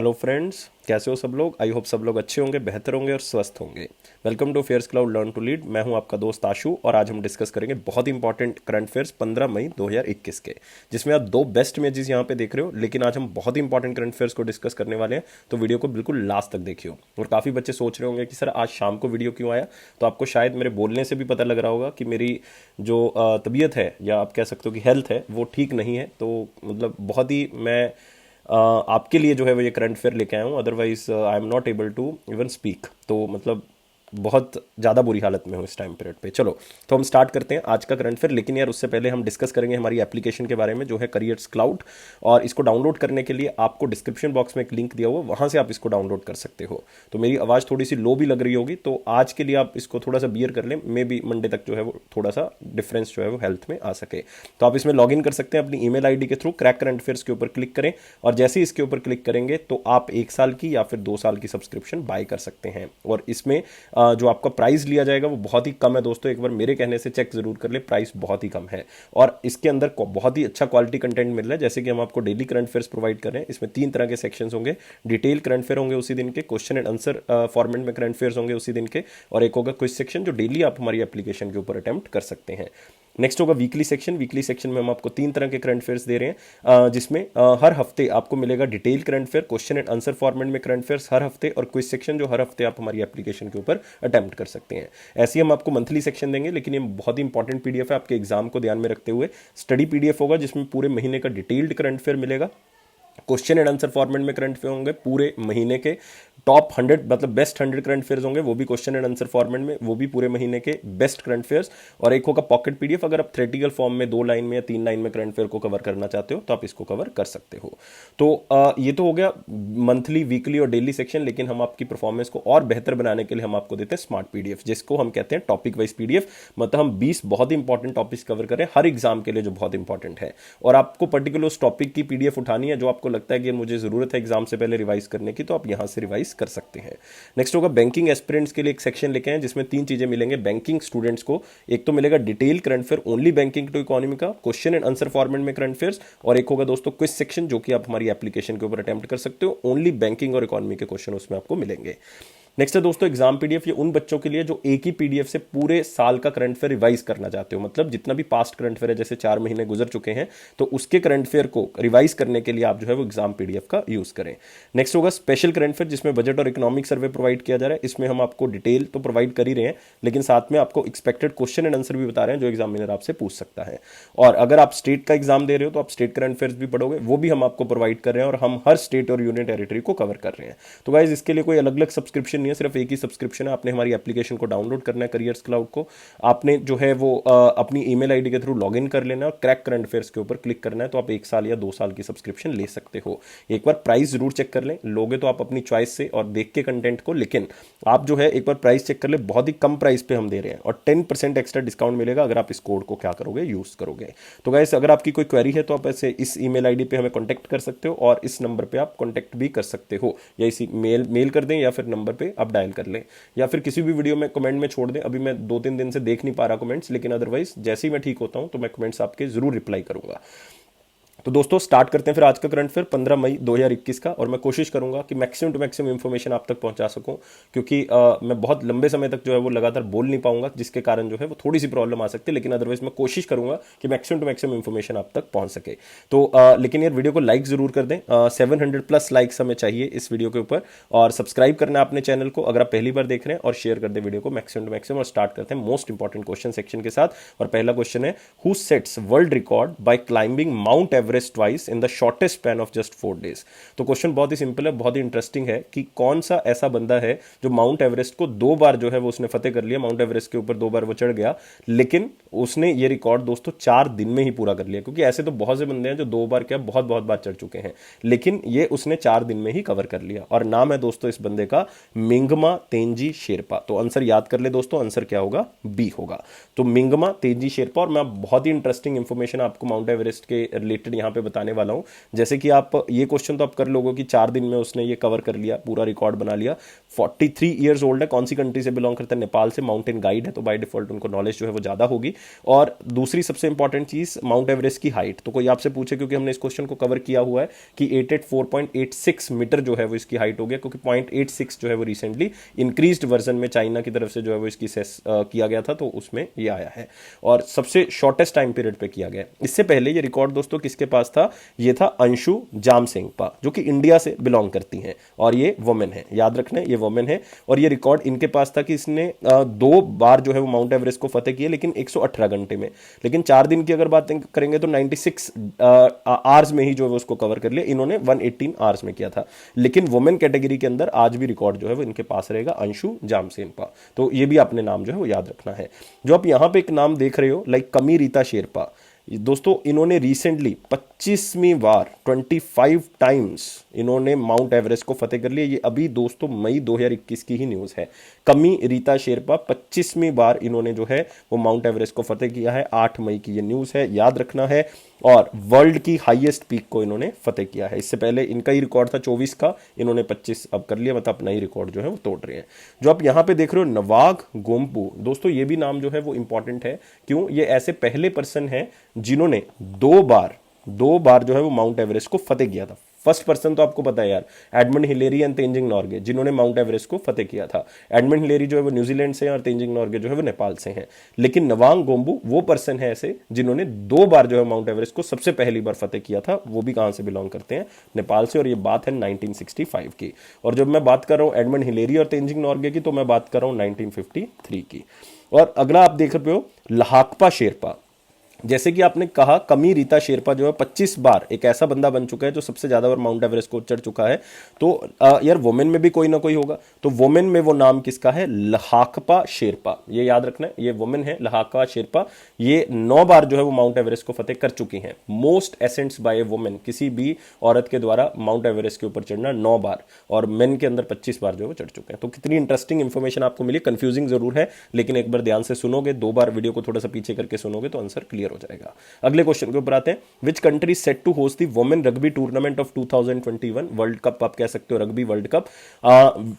Hello friends, कैसे हो सब लोग। आई होप सब लोग अच्छे होंगे, बेहतर होंगे और स्वस्थ होंगे। Welcome to fairs cloud learn to lead. मैं हूं आपका दोस्त आशु और आज हम डिस्कस करेंगे बहुत इंपॉर्टेंट करंट अफेयर्स 15 मई 2021 के, जिसमें आप दो बेस्ट इमेजेस यहां पे देख रहे हो। लेकिन आज हम बहुत इंपॉर्टेंट करंट अफेयर्स को डिस्कस करने वाले हैं, तो वीडियो को बिल्कुल लास्ट तक देखियो। और काफ़ी बच्चे सोच रहे होंगे कि सर आज शाम को वीडियो क्यों आया, तो आपको शायद मेरे बोलने से भी पता लग रहा होगा कि मेरी जो तबीयत है या आप कह सकते हो कि हेल्थ है वो ठीक नहीं है। तो मतलब बहुत ही मैं आपके लिए जो है वो ये करंट अफेयर लेके आया हूँ। Otherwise I am not able to even speak. तो मतलब बहुत ज़्यादा बुरी हालत में हूँ इस टाइम पीरियड पे। चलो तो हम स्टार्ट करते हैं आज का करंट अफेयर। लेकिन यार उससे पहले हम डिस्कस करेंगे हमारी एप्लीकेशन के बारे में जो है करियर्स क्लाउड। और इसको डाउनलोड करने के लिए आपको डिस्क्रिप्शन बॉक्स में एक लिंक दिया हुआ, वहाँ से आप इसको डाउनलोड कर सकते हो। तो मेरी आवाज़ थोड़ी सी लो भी लग रही होगी, तो आज के लिए आप इसको थोड़ा सा बियर कर लें। मे बी मंडे तक जो है वो थोड़ा सा डिफरेंस जो है वो हेल्थ में आ सके। तो आप इसमें लॉग इन कर सकते हैं अपनी ईमेल आईडी के थ्रू। क्रैक करंट अफेयर्स के ऊपर क्लिक करें और जैसे ही इसके ऊपर क्लिक करेंगे तो आप 1 साल की या फिर 2 साल की सब्सक्रिप्शन बाय कर सकते हैं। और इसमें जो आपका प्राइस लिया जाएगा वो बहुत ही कम है दोस्तों। एक बार मेरे कहने से चेक जरूर कर ले, प्राइस बहुत ही कम है। और इसके अंदर बहुत ही अच्छा क्वालिटी कंटेंट मिल रहा है। जैसे कि हम आपको डेली करंट अफेयर्स प्रोवाइड कर रहे हैं। इसमें 3 तरह के सेक्शंस होंगे। डिटेल करंट अफेयर होंगे उसी दिन के, क्वेश्चन एंड आंसर फॉर्मेट में करंट अफेयर्स होंगे उसी दिन के, और एक होगा क्विज सेक्शन जो डेली आप हमारी एप्लीकेशन के ऊपर अटेम्प्ट कर सकते हैं। नेक्स्ट होगा वीकली सेक्शन। वीकली सेक्शन में हम आपको 3 तरह के करंट अफेयर्स दे रहे हैं, जिसमें हर हफ्ते आपको मिलेगा detail current affair, question and answer format में करंट अफेयर्स हर हफ्ते, और क्विज सेक्शन जो हर हफ्ते आप हमारी एप्लीकेशन के ऊपर अटेम्प्ट कर सकते हैं। ऐसे ही हम आपको मंथली सेक्शन देंगे, लेकिन ये बहुत ही इंपॉर्टेंट पीडीएफ है आपके एग्जाम को ध्यान में रखते हुए। स्टडी पीडीएफ होगा जिसमें पूरे महीने का डिटेल्ड करंट अफेयर मिलेगा। क्वेश्चन एंड आंसर फॉर्मेट में करंट अफेयर होंगे पूरे महीने के। टॉप 100 मतलब बेस्ट 100 करंट अफेयर्स होंगे, वो भी क्वेश्चन एंड आंसर फॉर्मेट में, वो भी पूरे महीने के बेस्ट करंट अफेयर्स। और एक होगा पॉकेट पीडीएफ। अगर आप थ्रेटिकल फॉर्म में 2 लाइन में या 3 लाइन में करंट अफेयर को कवर करना चाहते हो तो आप इसको कवर कर सकते हो। तो ये तो हो गया मंथली, वीकली और डेली सेक्शन। लेकिन हम आपकी परफॉर्मेंस को और बेहतर बनाने के लिए हम आपको देते हैं स्मार्ट पीडीएफ, जिसको हम कहते हैं टॉपिक वाइज पीडीएफ। मतलब हम 20 बहुत ही इंपॉर्टेंट टॉपिक्स कवर करें हर एग्जाम के लिए जो बहुत इंपॉर्टेंट है। और आपको पर्टिकुलर उस टॉपिक की पीडीएफ उठानी है जो आपको लगता है कि मुझे जरूरत है एग्जाम से पहले रिवाइज करने की, तो आप यहां से रिवाइज कर सकते हैं। नेक्स्ट होगा बैंकिंग एस्पिरेंट्स के लिए एक सेक्शन लेके आए जिसमें 3 चीजें मिलेंगे बैंकिंग स्टूडेंट्स को। एक तो मिलेगा detail current affair only banking to economy का, क्वेश्चन एंड आंसर फॉर्मेट में करंट अफेयर्स, और एक होगा दोस्तों क्विज सेक्शन जो कि आप हमारी एप्लीकेशन के ऊपर अटेम्प्ट कर सकते हो। ओनली बैंकिंग और इकोनॉमी के क्वेश्चन उसमें आपको मिलेंगे। नेक्स्ट है दोस्तों एग्जाम पीडीएफ। ये उन बच्चों के लिए जो एक ही पीडीएफ से पूरे साल का करंट अफेयर रिवाइज करना चाहते हो। मतलब जितना भी पास्ट करंट अफेयर है, जैसे 4 महीने गुजर चुके हैं, तो उसके करंट अफेयर को रिवाइज करने के लिए आप जो है वो एग्जाम पीडीएफ का यूज करें। नेक्स्ट होगा स्पेशल करंट अफेयर जिसमें बजट और इकोनॉमिक सर्वे प्रोवाइड किया जा रहा है। इसमें हम आपको डिटेल तो प्रोवाइड कर ही रहे हैं, लेकिन साथ में आपको एक्सपेक्टेड क्वेश्चन एंड आंसर भी बता रहे हैं जो एग्जामिनर आपसे पूछ सकता है। और अगर आप स्टेट का एग्जाम दे रहे हो तो आप स्टेट करंट अफेयर्स भी पढ़ोगे, वो भी हम आपको प्रोवाइड कर रहे हैं। और हम हर स्टेट और यूनियन टेरिटरी को कवर कर रहे हैं। तो गाइज इसके लिए कोई अलग अलग सब्सक्रिप्शन नहीं है, सिर्फ एक ही सब्सक्रिप्शन है। आपने हमारी एप्लीकेशन को डाउनलोड करना है करियर्स क्लाउड को। आपने जो है वो अपनी ईमेल आईडी के थ्रू लॉगिन कर लेना है और क्रैक करंट अफेयर्स के ऊपर क्लिक करना है, तो आप 1 साल या 2 साल की सब्सक्रिप्शन ले सकते हो। एक बार प्राइस जरूर चेक कर लें, लोगे तो आप अपनी चॉइस से और देख के कंटेंट को। लेकिन आप जो है एक बार प्राइस चेक कर ले, बहुत ही कम प्राइस पे हम दे रहे हैं और 10% एक्स्ट्रा डिस्काउंट मिलेगा अगर आप इस कोड को क्या करोगे, यूज करोगे। तो गाइस अगर आपकी कोई क्वेरी है तो आप ऐसे इस ईमेल आईडी पे हमें कॉन्टैक्ट कर सकते हो और इस नंबर पे आप कॉन्टैक्ट भी कर सकते हो, या इसी मेल कर दें या फिर नंबर पे आप डायल कर लें, या फिर किसी भी वीडियो में कमेंट में छोड़ दें। अभी मैं 2-3 दिन से देख नहीं पा रहा कमेंट्स, लेकिन अदरवाइज जैसे ही मैं ठीक होता हूं तो मैं कमेंट्स आपके जरूर रिप्लाई करूंगा। तो दोस्तों स्टार्ट करते हैं फिर आज का करंट अफेयर 15 मई 2021 का। और मैं कोशिश करूंगा कि मैक्सिमम टू मैक्सिमम इंफॉर्मेशन आप तक पहुंचा सकूं, क्योंकि मैं बहुत लंबे समय तक जो है वो लगातार बोल नहीं पाऊंगा, जिसके कारण जो है वो थोड़ी सी प्रॉब्लम आ सकती है। लेकिन अदरवाइज मैं कोशिश करूंगा कि मैक्सिमम टू मैक्सिमम इंफॉर्मेशन आप तक पहुंच सके। तो लेकिन यार वीडियो को लाइक जरूर कर दें। 700+ लाइक्स हमें चाहिए इस वीडियो के ऊपर। और सब्सक्राइब करना है अपने चैनल को अगर आप पहली बार देख रहे हैं, और शेयर कर दे वीडियो को मैक्सिमम टू मैक्सिमम। और स्टार्ट करते हैं मोस्ट इंपॉर्टेंट क्वेश्चन सेक्शन के साथ। और पहला क्वेश्चन है, who sets world record by climbing mount Everest twice in the shortest span of just 4 days। तो क्वेश्चन बहुत ही सिंपल है, बहुत ही इंटरेस्टिंग है कि कौन सा ऐसा बंदा है जो माउंट एवरेस्ट को 2 बार जो है वो उसने फतेह कर लिया। माउंट एवरेस्ट के ऊपर 2 बार वो चढ़ गया, लेकिन उसने ये रिकॉर्ड दोस्तों 4 दिन में ही पूरा कर लिया। क्योंकि ऐसे तो बहुत से बंदे हैं जो 2 बार क्या बहुत बहुत बार चढ़ चुके हैं, लेकिन ये उसने 4 दिन में ही कवर कर लिया। और नाम है दोस्तों इस बंदे का मिंगमा तेंजी शेरपा। तो आंसर याद कर ले दोस्तों, आंसर क्या होगा, बी होगा। तो मिंगमा तेंजी शेरपा। और मैं बहुत ही इंटरेस्टिंग इंफॉर्मेशन आपको माउंट एवरेस्ट के रिलेटेड यहाँ पे बताने वाला हूँ। जैसे कि आप ये क्वेश्चन तो आप कर लोगे कि 4 दिन में उसने ये कवर कर लिया, पूरा रिकॉर्ड बना लिया। 43 ईयर्स ओल्ड है, कौन सी कंट्री से बिलोंग करता है? नेपाल से, माउंटेन गाइड है, तो बाय डिफॉल्ट उनको नॉलेज जो है वो ज़्यादा होगी। और दूसरी सबसे इंपॉर्टेंट चीज़, माउंट एवरेस्ट की हाइट। तो कोई आपसे पूछे, क्योंकि हमने इस क्वेश्चन को कवर किया हुआ है कि 884.86 मीटर जो है वो इसकी हाइट हो गया, क्योंकि 0.86 जो है वो रिसेंटली इंक्रीज्ड वर्जन में चाइना की तरफ से जो है वो इसकी सेस किया गया था, तो उसमें ये आया है और सबसे शॉर्टेस्ट टाइम पीरियड पे किया गया। इससे पहले ये रिकॉर्ड दोस्तों किसके पास था? ये था अंशु जामसेंगपा, जो कि इंडिया से बिलोंग करती हैं और ये वुमेन है, याद रखना ये वुमेन है। और ये रिकॉर्ड इनके पास था कि इसने 2 बार जो है वो माउंट एवरेस्ट को फतेह किया, लेकिन 118 घंटे में। लेकिन 4 दिन की अगर बात करेंगे तो 96 आवर्स में ही जो है उसको कवर कर लिया। इन्होंने 118 आवर्स में किया था। लेकिन वुमेन कैटेगरी के अंदर आज भी रिकॉर्ड जो है वो इनके पास रहेगा, अंशु जामसेंगपा। तो ये भी अपने नाम जो है वो याद रखना है। जो आप यहां पे एक नाम देख रहे हो, लाइक कमी रीता शेरपा, दोस्तों इन्होंने रिसेंटली 25वीं बार 25 टाइम्स इन्होंने माउंट एवरेस्ट को फतेह कर लिया। ये अभी दोस्तों मई 2021 की ही न्यूज़ है। कमी रीता शेरपा 25वीं बार इन्होंने जो है वो माउंट एवरेस्ट को फतेह किया है। 8 मई की ये न्यूज़ है, याद रखना है। और वर्ल्ड की हाईएस्ट पीक को इन्होंने फतेह किया है। इससे पहले इनका ही रिकॉर्ड था 24 का, इन्होंने 25 अब कर लिया, मतलब अपना ही रिकॉर्ड जो है वो तोड़ रहे हैं। जो आप यहाँ पे देख रहे हो नवांग गोम्पू, दोस्तों ये भी नाम जो है वो इंपॉर्टेंट है। क्यों? ये ऐसे पहले पर्सन है जिन्होंने 2 बार जो है वो माउंट एवरेस्ट को फतेह किया था। फर्स्ट पर्सन तो आपको पता है यार, Edmund Hillary and Tenzing Norgay, जिन्होंने माउंट एवरेस्ट को फतेह किया था। एडमंड हिलेरी जो है वो न्यूजीलैंड से हैं और तेंजिंग नॉर्गे जो है वो नेपाल से हैं। लेकिन नवांग गोम्बू वो पर्सन है ऐसे जिन्होंने 2 बार जो है माउंट एवरेस्ट को सबसे पहली बार फतेह किया था। वो भी कहां से बिलोंग करते हैं? नेपाल से। और ये बात है 1965 की। और जब मैं बात कर रहा हूं एडमंड हिलेरी और तेंजिंग नॉर्गे की, तो मैं बात कर रहा हूं 1953 की। और अगला आप देख रहे हो लहाकपा शेरपा। जैसे कि आपने कहा, कमी रीता शेरपा जो है 25 बार एक ऐसा बंदा बन चुका है जो सबसे ज्यादा बार माउंट एवरेस्ट को चढ़ चुका है। तो यार वुमेन में भी कोई ना कोई होगा, तो वुमेन में वो नाम किसका है? लहाकपा शेरपा। ये याद रखना है, ये वुमेन है लहाकपा शेरपा। ये 9 बार जो है वो माउंट एवरेस्ट को फतेह कर चुकी हैं। मोस्ट एसेंट्स बाय ए वुमेन, किसी भी औरत के द्वारा माउंट एवरेस्ट के ऊपर चढ़ना 9 बार, और मेन के अंदर 25 बार जो है वो चढ़ चुके हैं। तो कितनी इंटरेस्टिंग इंफॉर्मेशन आपको मिली। कंफ्यूजिंग जरूर है, लेकिन एक बार ध्यान से सुनोगे, 2 बार वीडियो को थोड़ा सा पीछे करके सुनोगे तो आंसर क्लियर हो जाएगा। अगले क्वेश्चन के ऊपर आते हैं। Which country set to host the women rugby tournament of 2021? World cup आप कह सकते हो, रग्बी वर्ल्ड कप,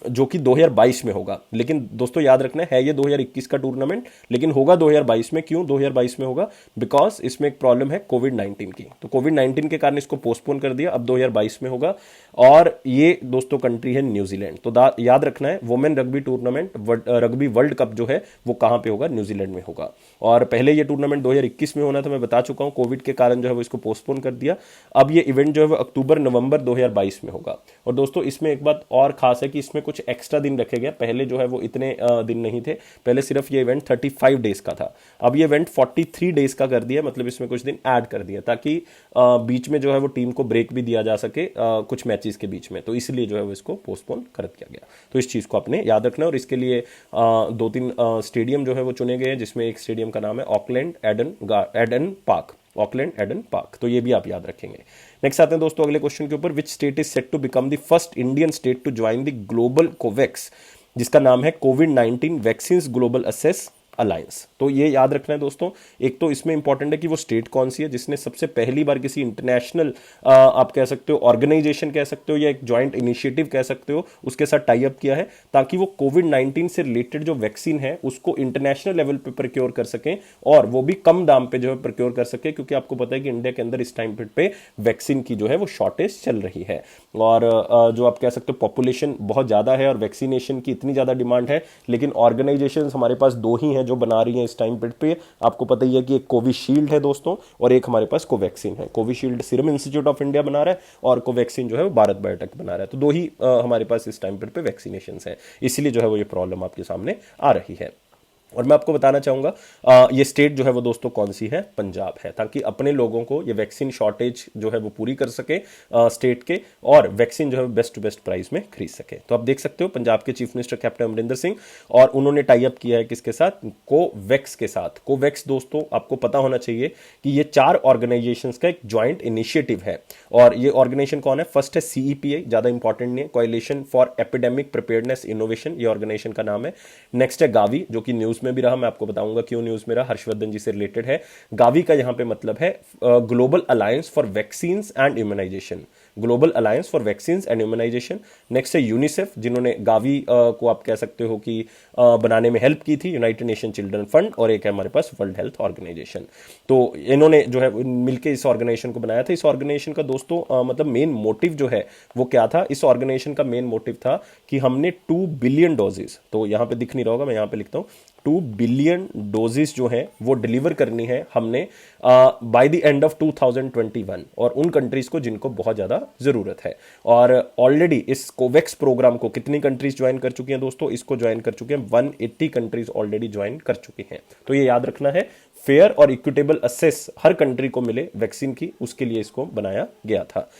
जो कि 2022 में होगा। लेकिन दोस्तों याद रखना है ये 2021 का टूर्नामेंट, लेकिन होगा 2022 में। क्यों 2022 में होगा? बिकॉज इसमें एक प्रॉब्लम है कोविड-19 की। तो कोविड-19 के कारण इसको पोस्टपोन कर दिया, अब 2022 में होगा। और ये दोस्तों कंट्री है न्यूजीलैंड। तो याद रखना है women rugby tournament, rugby world cup जो है वो कहां पे होगा? न्यूजीलैंड में होगा। और पहले ये टूर्नामेंट 2021 में होना था, मैं बता चुका हूं, कोविड के कारण जो है वो इसको पोस्टपोन कर दिया। अब ये इवेंट जो है वो अक्टूबर नवंबर 2022 में होगा। और दोस्तों इसमें एक बात और खास है कि इसमें कुछ एक्स्ट्रा दिन रखे गए। पहले जो है वो इतने दिन नहीं थे, पहले सिर्फ ये इवेंट 35 डेज का था। अब ये इवेंट 43 डेज का कर दिया, मतलब इसमें कुछ दिन ऐड कर दिया, ताकि बीच में जो है वो टीम को ब्रेक भी दिया जा सके कुछ मैचेस के बीच में। तो इसलिए जो है वो इसको पोस्टपोन कर दिया गया। तो इस चीज को आपने याद रखना है। और इसके लिए 2-3 स्टेडियम जो है वो चुने गए हैं, जिसमें एक स्टेडियम का नाम है Auckland Eden Park, Auckland Eden Park. तो ये भी आप याद रखेंगे। नेक्स्ट आते हैं दोस्तों अगले क्वेश्चन के ऊपर। Which state is set to become the first Indian state to join the global COVAX, जिसका नाम है कोविड-19 वैक्सीन ग्लोबल असेस अलायंस। तो ये याद रखना है दोस्तों। एक तो इसमें इंपॉर्टेंट है कि वो स्टेट कौन सी है जिसने सबसे पहली बार किसी इंटरनेशनल आप कह सकते हो ऑर्गेनाइजेशन कह सकते हो या एक ज्वाइंट इनिशिएटिव कह सकते हो, उसके साथ टाई अप किया है, ताकि वो कोविड-19 से रिलेटेड जो वैक्सीन है उसको इंटरनेशनल लेवल पे प्रोक्योर कर सकें, और वो भी कम दाम पे जो है प्रोक्योर कर सके। क्योंकि आपको पता है कि इंडिया के अंदर इस टाइम पे वैक्सीन की जो है वो शॉर्टेज चल रही है, और जो आप कह सकते हो पॉपुलेशन बहुत ज्यादा है और वैक्सीनेशन की इतनी ज्यादा डिमांड है। लेकिन ऑर्गेनाइजेशन हमारे पास 2 ही हैं जो बना रही है इस टाइम पे। आपको पता ही है कि एक कोविशील्ड है दोस्तों, और एक हमारे पास कोवैक्सीन है। Covishield serum institute of India बना रहा है, और कोवैक्सीन जो है वो भारत बायोटेक बना रहा है। तो 2 ही हमारे पास इस टाइम पे वैक्सीनेशन है, इसलिए जो है वो ये प्रॉब्लम आपके सामने आ रही है। और मैं आपको बताना चाहूंगा ये स्टेट जो है वो दोस्तों कौन सी है? पंजाब है, ताकि अपने लोगों को ये वैक्सीन शॉर्टेज जो है वो पूरी कर सके स्टेट के, और वैक्सीन जो है बेस्ट टू बेस्ट प्राइस में खरीद सके। तो आप देख सकते हो पंजाब के chief minister captain Amarinder Singh, और उन्होंने टाई अप किया है किसके साथ? कोवैक्स के साथ। कोवैक्स दोस्तों आपको पता होना चाहिए कि ये 4 ऑर्गेनाइजेशंस का एक ज्वाइंट इनिशिएटिव है। और ये ऑर्गेनाइजेशन कौन है? फर्स्ट है CEPI, ज्यादा इंपॉर्टेंट नहीं है, coalition for epidemic preparedness innovation, ये ऑर्गेनाइजेशन का नाम है। नेक्स्ट है गावी, जो कि न्यूज में भी रहा, मैं आपको बताऊंगा क्यों न्यूज में रहा, हर्षवर्धन जी से रिलेटेड है। गावी का यहां पे मतलब है global alliance for vaccine and immunization, global alliance for vaccine and immunization. Next है यूनिसेफ, जिन्होंने गावी को आप कह सकते हो कि बनाने में हेल्प की थी, यूनाइटेड नेशन चिल्ड्रन फंड, और एक है हमारे पास वर्ल्ड हेल्थ ऑर्गेनाइजेशन। तो इन्होंने जो है मिलकर इस ऑर्गेनाइजेशन को बनाया था। इस ऑर्गेनाइजेशन का दोस्तों मतलब मेन मोटिव जो है वो क्या था, इस ऑर्गेनाइजेशन का मेन मोटिव था कि हमने 2 बिलियन डोजेस, तो यहां पे दिख नहीं रहा होगा, मैं यहां पे लिखता हूं 2 बिलियन डोजेस जो है वो डिलीवर करनी है हमने बाय द एंड ऑफ 2021, और उन कंट्रीज को जिनको बहुत ज्यादा जरूरत है। और ऑलरेडी इस कोवैक्स प्रोग्राम को कितनी कंट्रीज ज्वाइन कर चुकी हैं दोस्तों, इसको ज्वाइन कर चुके हैं 180 कंट्रीज ऑलरेडी ज्वाइन कर चुकी हैं। तो ये याद रखना है, फेयर और इक्विटेबल असेस हर कंट्री को मिले वैक्सीन की, उसके लिए इसको बनाया गया था।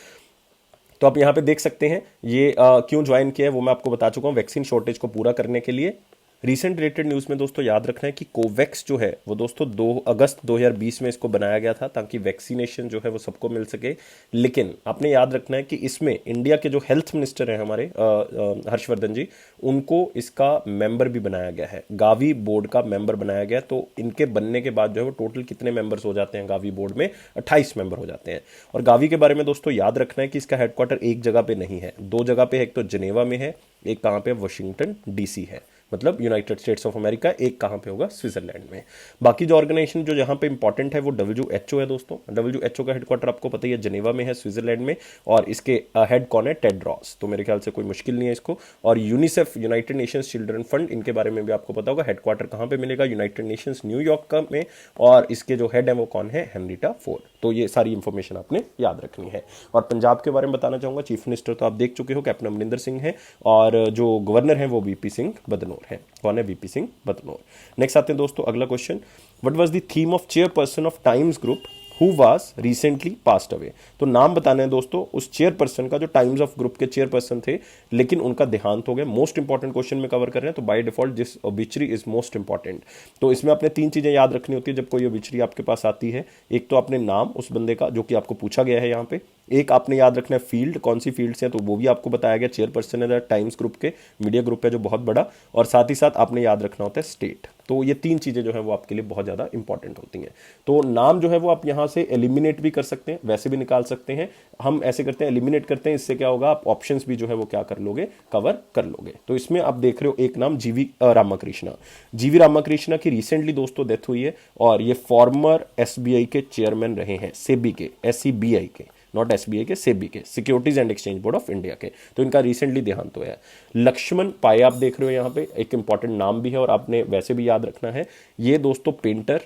तो आप यहां पे देख सकते हैं ये क्यों ज्वाइन किया है वो मैं आपको बता चुका हूं, वैक्सीन शॉर्टेज को पूरा करने के लिए। रीसेंट रिलेटेड न्यूज़ में दोस्तों याद रखना है कि कोवैक्स जो है वो दोस्तों 2 अगस्त 2020 में इसको बनाया गया था ताकि वैक्सीनेशन जो है वो सबको मिल सके। लेकिन आपने याद रखना है कि इसमें इंडिया के जो हेल्थ मिनिस्टर हैं हमारे हर्षवर्धन जी, उनको इसका मेंबर भी बनाया गया है, गावी बोर्ड का मेंबर बनाया गया। तो इनके बनने के बाद जो है वो टोटल कितने मेंबर्स हो जाते हैं गावी बोर्ड में, 28 मेंबर हो जाते हैं। और गावी के बारे में दोस्तों याद रखना है कि इसका हेडक्वार्टर एक जगह पे नहीं है, 2 जगह पे है। एक तो जिनेवा में है, एक कहां पे, वाशिंगटन डीसी है, मतलब यूनाइटेड स्टेट्स ऑफ अमेरिका। एक कहां पे होगा, स्विट्जरलैंड में। बाकी जो ऑर्गेनाइजेशन जो यहां पे इंपॉर्टेंट है वो WHO है दोस्तों। WHO का हेडक्वार्टर आपको पता ही है जिनेवा में है, स्विट्जरलैंड में, और इसके हेड कौन है, टेड्रॉस, तो मेरे ख्याल से कोई मुश्किल नहीं है इसको। और UNICEF, United Nations children fund, इनके बारे में भी आपको पता होगा, हेडक्वार्टर कहां पे मिलेगा, यूनाइटेड नेशंस न्यूयॉर्क का में, और इसके जो हेड है वो कौन है, हेनरिटा फोर्ड। तो ये सारी इंफॉर्मेशन आपने याद रखनी है। और पंजाब के बारे में बताना चाहूंगा, चीफ मिनिस्टर तो आप देख चुके हो, कैप्टन अमरिंदर सिंह है, और जो गवर्नर है वो वीपी सिंह बदनौर है। कौन है, वीपी सिंह बदनौर। नेक्स्ट आते हैं दोस्तों अगला question, what was the theme of chairperson of Times Group who was recently passed away. तो नाम बताना है दोस्तों उस चेयरपर्सन का जो टाइम्स ऑफ ग्रुप के चेयरपर्सन थे लेकिन उनका देहांत हो गया। मोस्ट इंपॉर्टेंट क्वेश्चन में कवर कर रहे हैं, तो by default this obituary is most important. तो इसमें आपने 3 चीजें याद रखनी होती है जब कोई ऑब्ituary आपके पास आती है। एक तो आपने नाम उस बंदे का जो कि आपको पूछा गया है यहाँ पे, एक आपने याद रखना है फील्ड, कौन सी फील्ड से है, तो वो भी आपको बताया गया, चेयरपर्सन है टाइम्स ग्रुप के, मीडिया ग्रुप है जो बहुत बड़ा, और साथ ही साथ आपने याद रखना होता है स्टेट। तो ये 3 चीजें जो है वो आपके लिए बहुत ज्यादा इंपॉर्टेंट होती हैं। तो नाम जो है वो आप यहां से एलिमिनेट भी कर सकते हैं, वैसे भी निकाल सकते हैं। हम ऐसे करते हैं, एलिमिनेट करते हैं, इससे क्या होगा, आप ऑप्शंस भी जो है वो क्या कर लोगे, कवर कर लोगे। तो इसमें आप देख रहे हो एक नाम जीवी रामाकृष्णा। जीवी रामाकृष्णा की रिसेंटली दोस्तों डेथ हुई है, और ये फॉर्मर SBI के चेयरमैन रहे हैं, सेबी के, SEBI के, नॉट SBI के, सेबी के, securities and exchange board of India के। तो इनका रिसेंटली देहांत हुआ है। लक्ष्मण पाए आप देख रहे हो यहाँ पे, एक इंपॉर्टेंट नाम भी है और आपने वैसे भी याद रखना है। ये दोस्तों पेंटर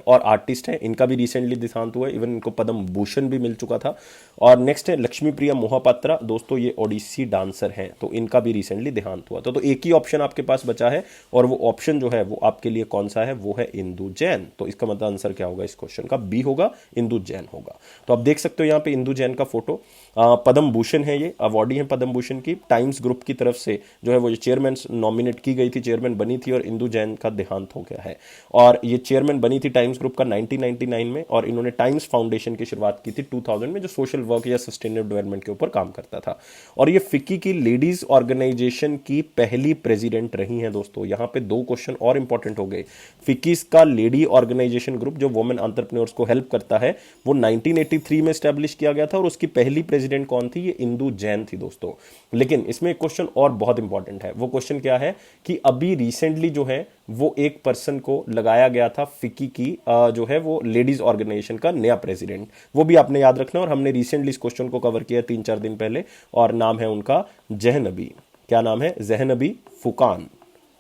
और आर्टिस्ट हैं, इनका भी रिसेंटली देहांत हुआ है, इवन इनको पद्म भूषण भी मिल चुका था। और नेक्स्ट है लक्ष्मी प्रिया मोहापात्रा, दोस्तों ये ओडिसी डांसर हैं, तो इनका भी रिसेंटली देहांत हुआ। तो एक ही ऑप्शन आपके पास बचा है, और वो ऑप्शन जो है वो आपके लिए कौन सा है, वो है इंदु जैन। तो इसका मतलब आंसर क्या होगा इस क्वेश्चन का, बी होगा, इंदु जैन होगा। तो आप देख सकते हो यहाँ पे इंदु जैन का फोटो, पद्म भूषण है, ये अवार्डी है पद्म भूषण की, टाइम्स ग्रुप की तरफ से जो है वो चेयरमैन नॉमिनेट की गई थी, चेयरमैन बनी थी, और इंदु जैन का देहांत हो गया है। और ये चेयरमैन बनी थी टाइम्स ग्रुप का 1999 में, और इन्होंने टाइम्स फाउंडेशन की शुरुआत की थी 2000 में, जो सोशल वर्क या सस्टेनेबल डेवलपमेंट के ऊपर काम करता था। और ये फिक्की की लेडीज ऑर्गेनाइजेशन की पहली प्रेसिडेंट रही हैं दोस्तों। यहां पे 2 क्वेश्चन और इंपॉर्टेंट हो गए। फिक्कीज का लेडी ऑर्गेनाइजेशन ग्रुप जो वुमेन एंटरप्रेन्योर्स को हेल्प करता है, वो 1983 में स्टैब्लिश किया गया था, और उसकी पहली प्रेसिडेंट कौन थी, ये इंदु जैन थी दोस्तों। लेकिन इसमें एक क्वेश्चन और बहुत इंपॉर्टेंट है। वो क्वेश्चन क्या है कि अभी रिसेंटली जो है वो एक पर्सन को लगाया गया था फिक्की की जो है वो लेडीज ऑर्गेनाइजेशन का नया प्रेसिडेंट, वो भी आपने याद रखना। और हमने रिसेंटली इस क्वेश्चन को कवर किया 3-4 दिन पहले, और नाम है उनका जहनबी। क्या नाम है, जहनबी फुकान।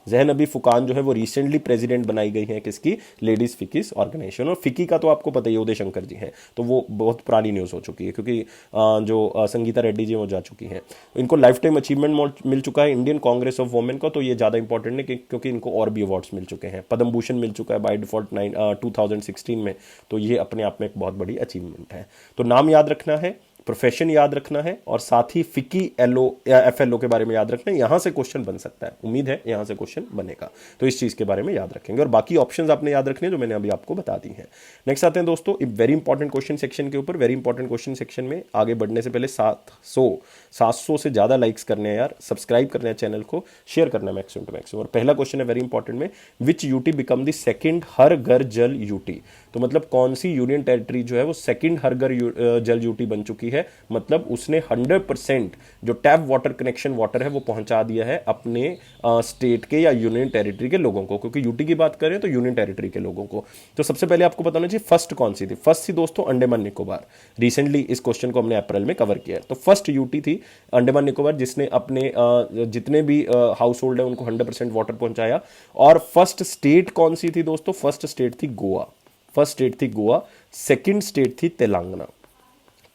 जहनबी फुकान जो है वो रिसेंटली प्रेसिडेंट बनाई गई है किसकी, लेडीज फिकीस ऑर्गेनाइजेशन। और फिकी का तो आपको पता ही, उदय शंकर जी हैं, तो वो बहुत पुरानी न्यूज़ हो चुकी है, क्योंकि जो संगीता रेड्डी जी वो जा चुकी हैं। इनको लाइफ टाइम अचीवमेंट मिल चुका है इंडियन कांग्रेस ऑफ वुमेन का, तो ये ज़्यादा इंपॉर्टेंट है क्योंकि इनको और भी अवार्ड्स मिल चुके हैं। पद्म भूषण मिल चुका है बाय डिफॉल्ट 2016 में, तो ये अपने आप में एक बहुत बड़ी अचीवमेंट है। तो नाम याद रखना है, प्रोफेशन याद रखना है और साथ ही फिकी एलओ या एफएलओ के बारे में याद रखना है। यहां से क्वेश्चन बन सकता है, उम्मीद है यहां से क्वेश्चन बनेगा, तो इस चीज के बारे में याद रखेंगे और बाकी ऑप्शंस आपने याद रखने जो मैंने अभी आपको बता दी हैं। नेक्स्ट आते हैं दोस्तों वेरी इंपॉर्टेंट क्वेश्चन सेक्शन के ऊपर। वेरी इंपॉर्टेंट क्वेश्चन सेक्शन में आगे बढ़ने से पहले 700 से ज्यादा लाइक्स करने हैं यार, सब्सक्राइब करने हैं चैनल को, शेयर करना है मैक्सिमम टू मैक्सिमम। और पहला क्वेश्चन है वेरी इंपॉर्टेंट में, विच यूटी बिकम द सेकंड हर घर जल यूटी। तो मतलब कौन सी यूनियन टेरिटरी जो है वो सेकंड हर घर जल यूटी बन चुकी है, मतलब उसने 100% जो टैप वाटर कनेक्शन वाटर है वो पहुंचा दिया है अपने स्टेट के या यूनियन टेरिटरी के लोगों को, क्योंकि यूटी की बात करें तो यूनियन टेरिटरी के लोगों को। तो सबसे पहले आपको बताना चाहिए फर्स्ट कौन सी थी। फर्स्ट थी दोस्तों अंडमान निकोबार। रिसेंटली इस क्वेश्चन को हमने अप्रैल में कवर किया है। तो फर्स्ट यूटी थी अंडमान निकोबार, जिसने अपने जितने भी हाउस होल्ड है उनको 100% वाटर पहुंचाया। और फर्स्ट स्टेट कौन सी थी दोस्तों? फर्स्ट स्टेट थी गोवा। फर्स्ट स्टेट थी गोवा, सेकंड स्टेट थी तेलंगाना।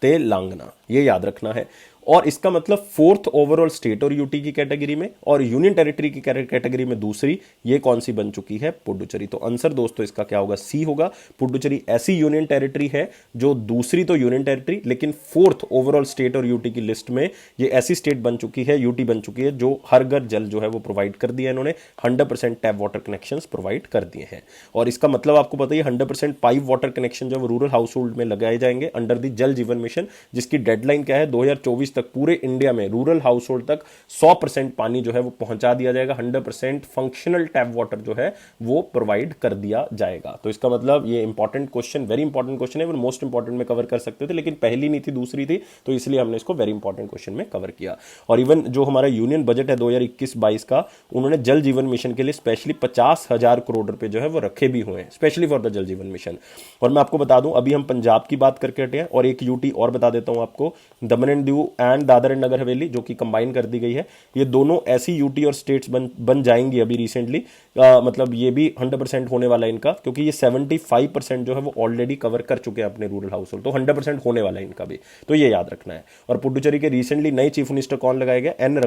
तेलंगाना, ये याद रखना है। और इसका मतलब फोर्थ ओवरऑल स्टेट और यूटी की कैटेगरी में और यूनियन टेरिटरी की कैटेगरी में दूसरी, ये कौन सी बन चुकी है? पुडुचेरी। तो आंसर दोस्तों इसका क्या होगा? सी होगा। पुडुचेरी ऐसी यूनियन टेरिटरी है जो दूसरी तो यूनियन टेरिटरी लेकिन फोर्थ ओवरऑल स्टेट और यूटी की लिस्ट में ये ऐसी स्टेट बन चुकी है, यूटी बन चुकी है, जो हर घर जल जो है वो प्रोवाइड कर दिया इन्होंने, 100% टैप वाटर कनेक्शन प्रोवाइड कर दिए हैं। और इसका मतलब आपको पता ही 100% पाइप वाटर कनेक्शन जो रूरल हाउस होल्ड में लगाए जाएंगे अंडर द जल जीवन मिशन, जिसकी डेडलाइन क्या है? 2024 तक पूरे इंडिया में रूरल हाउस होल्ड तक 100% पानी जो है वो पहुंचा दिया जाएगा। 100% फंक्शनल टैप वाटर जो है वो प्रोवाइड कर दिया जाएगा। तो इसका मतलब ये important question, very important question है, मोस्ट इंपॉर्टेंट में कवर कर सकते थे लेकिन पहली नहीं थी दूसरी थी, तो इसलिए हमने इसको वेरी इंपॉर्टेंट क्वेश्चन में कवर किया। और इवन जो हमारा यूनियन बजट है 2021-22 का, उन्होंने जल जीवन मिशन के लिए स्पेशली 50,000 करोड़ रुपए जो है वो रखे भी हुए हैं स्पेशली फॉर द जल जीवन मिशन। और मैं आपको बता दूं, अभी हम पंजाब की बात करके हटे हैं और एक यूटी और बता देता हूं आपको, Daman and Diu and Dadra and Nagar Haveli, जो कि कंबाइन कर दी गई है। ये दोनों ऐसी यूटी और स्टेट्स बन जाएंगी अभी रिसेंटली, मतलब ये भी 100% होने वाला है इनका, क्योंकि ये 75% जो है वो ऑलरेडी कवर कर चुके हैं अपने रूरल हाउस होल्ड, तो 100% होने वाला है इनका भी, तो ये याद रखना है। और पुडुचेरी के रिसेंटली नए चीफ मिनिस्टर कौन लगाए गए? एन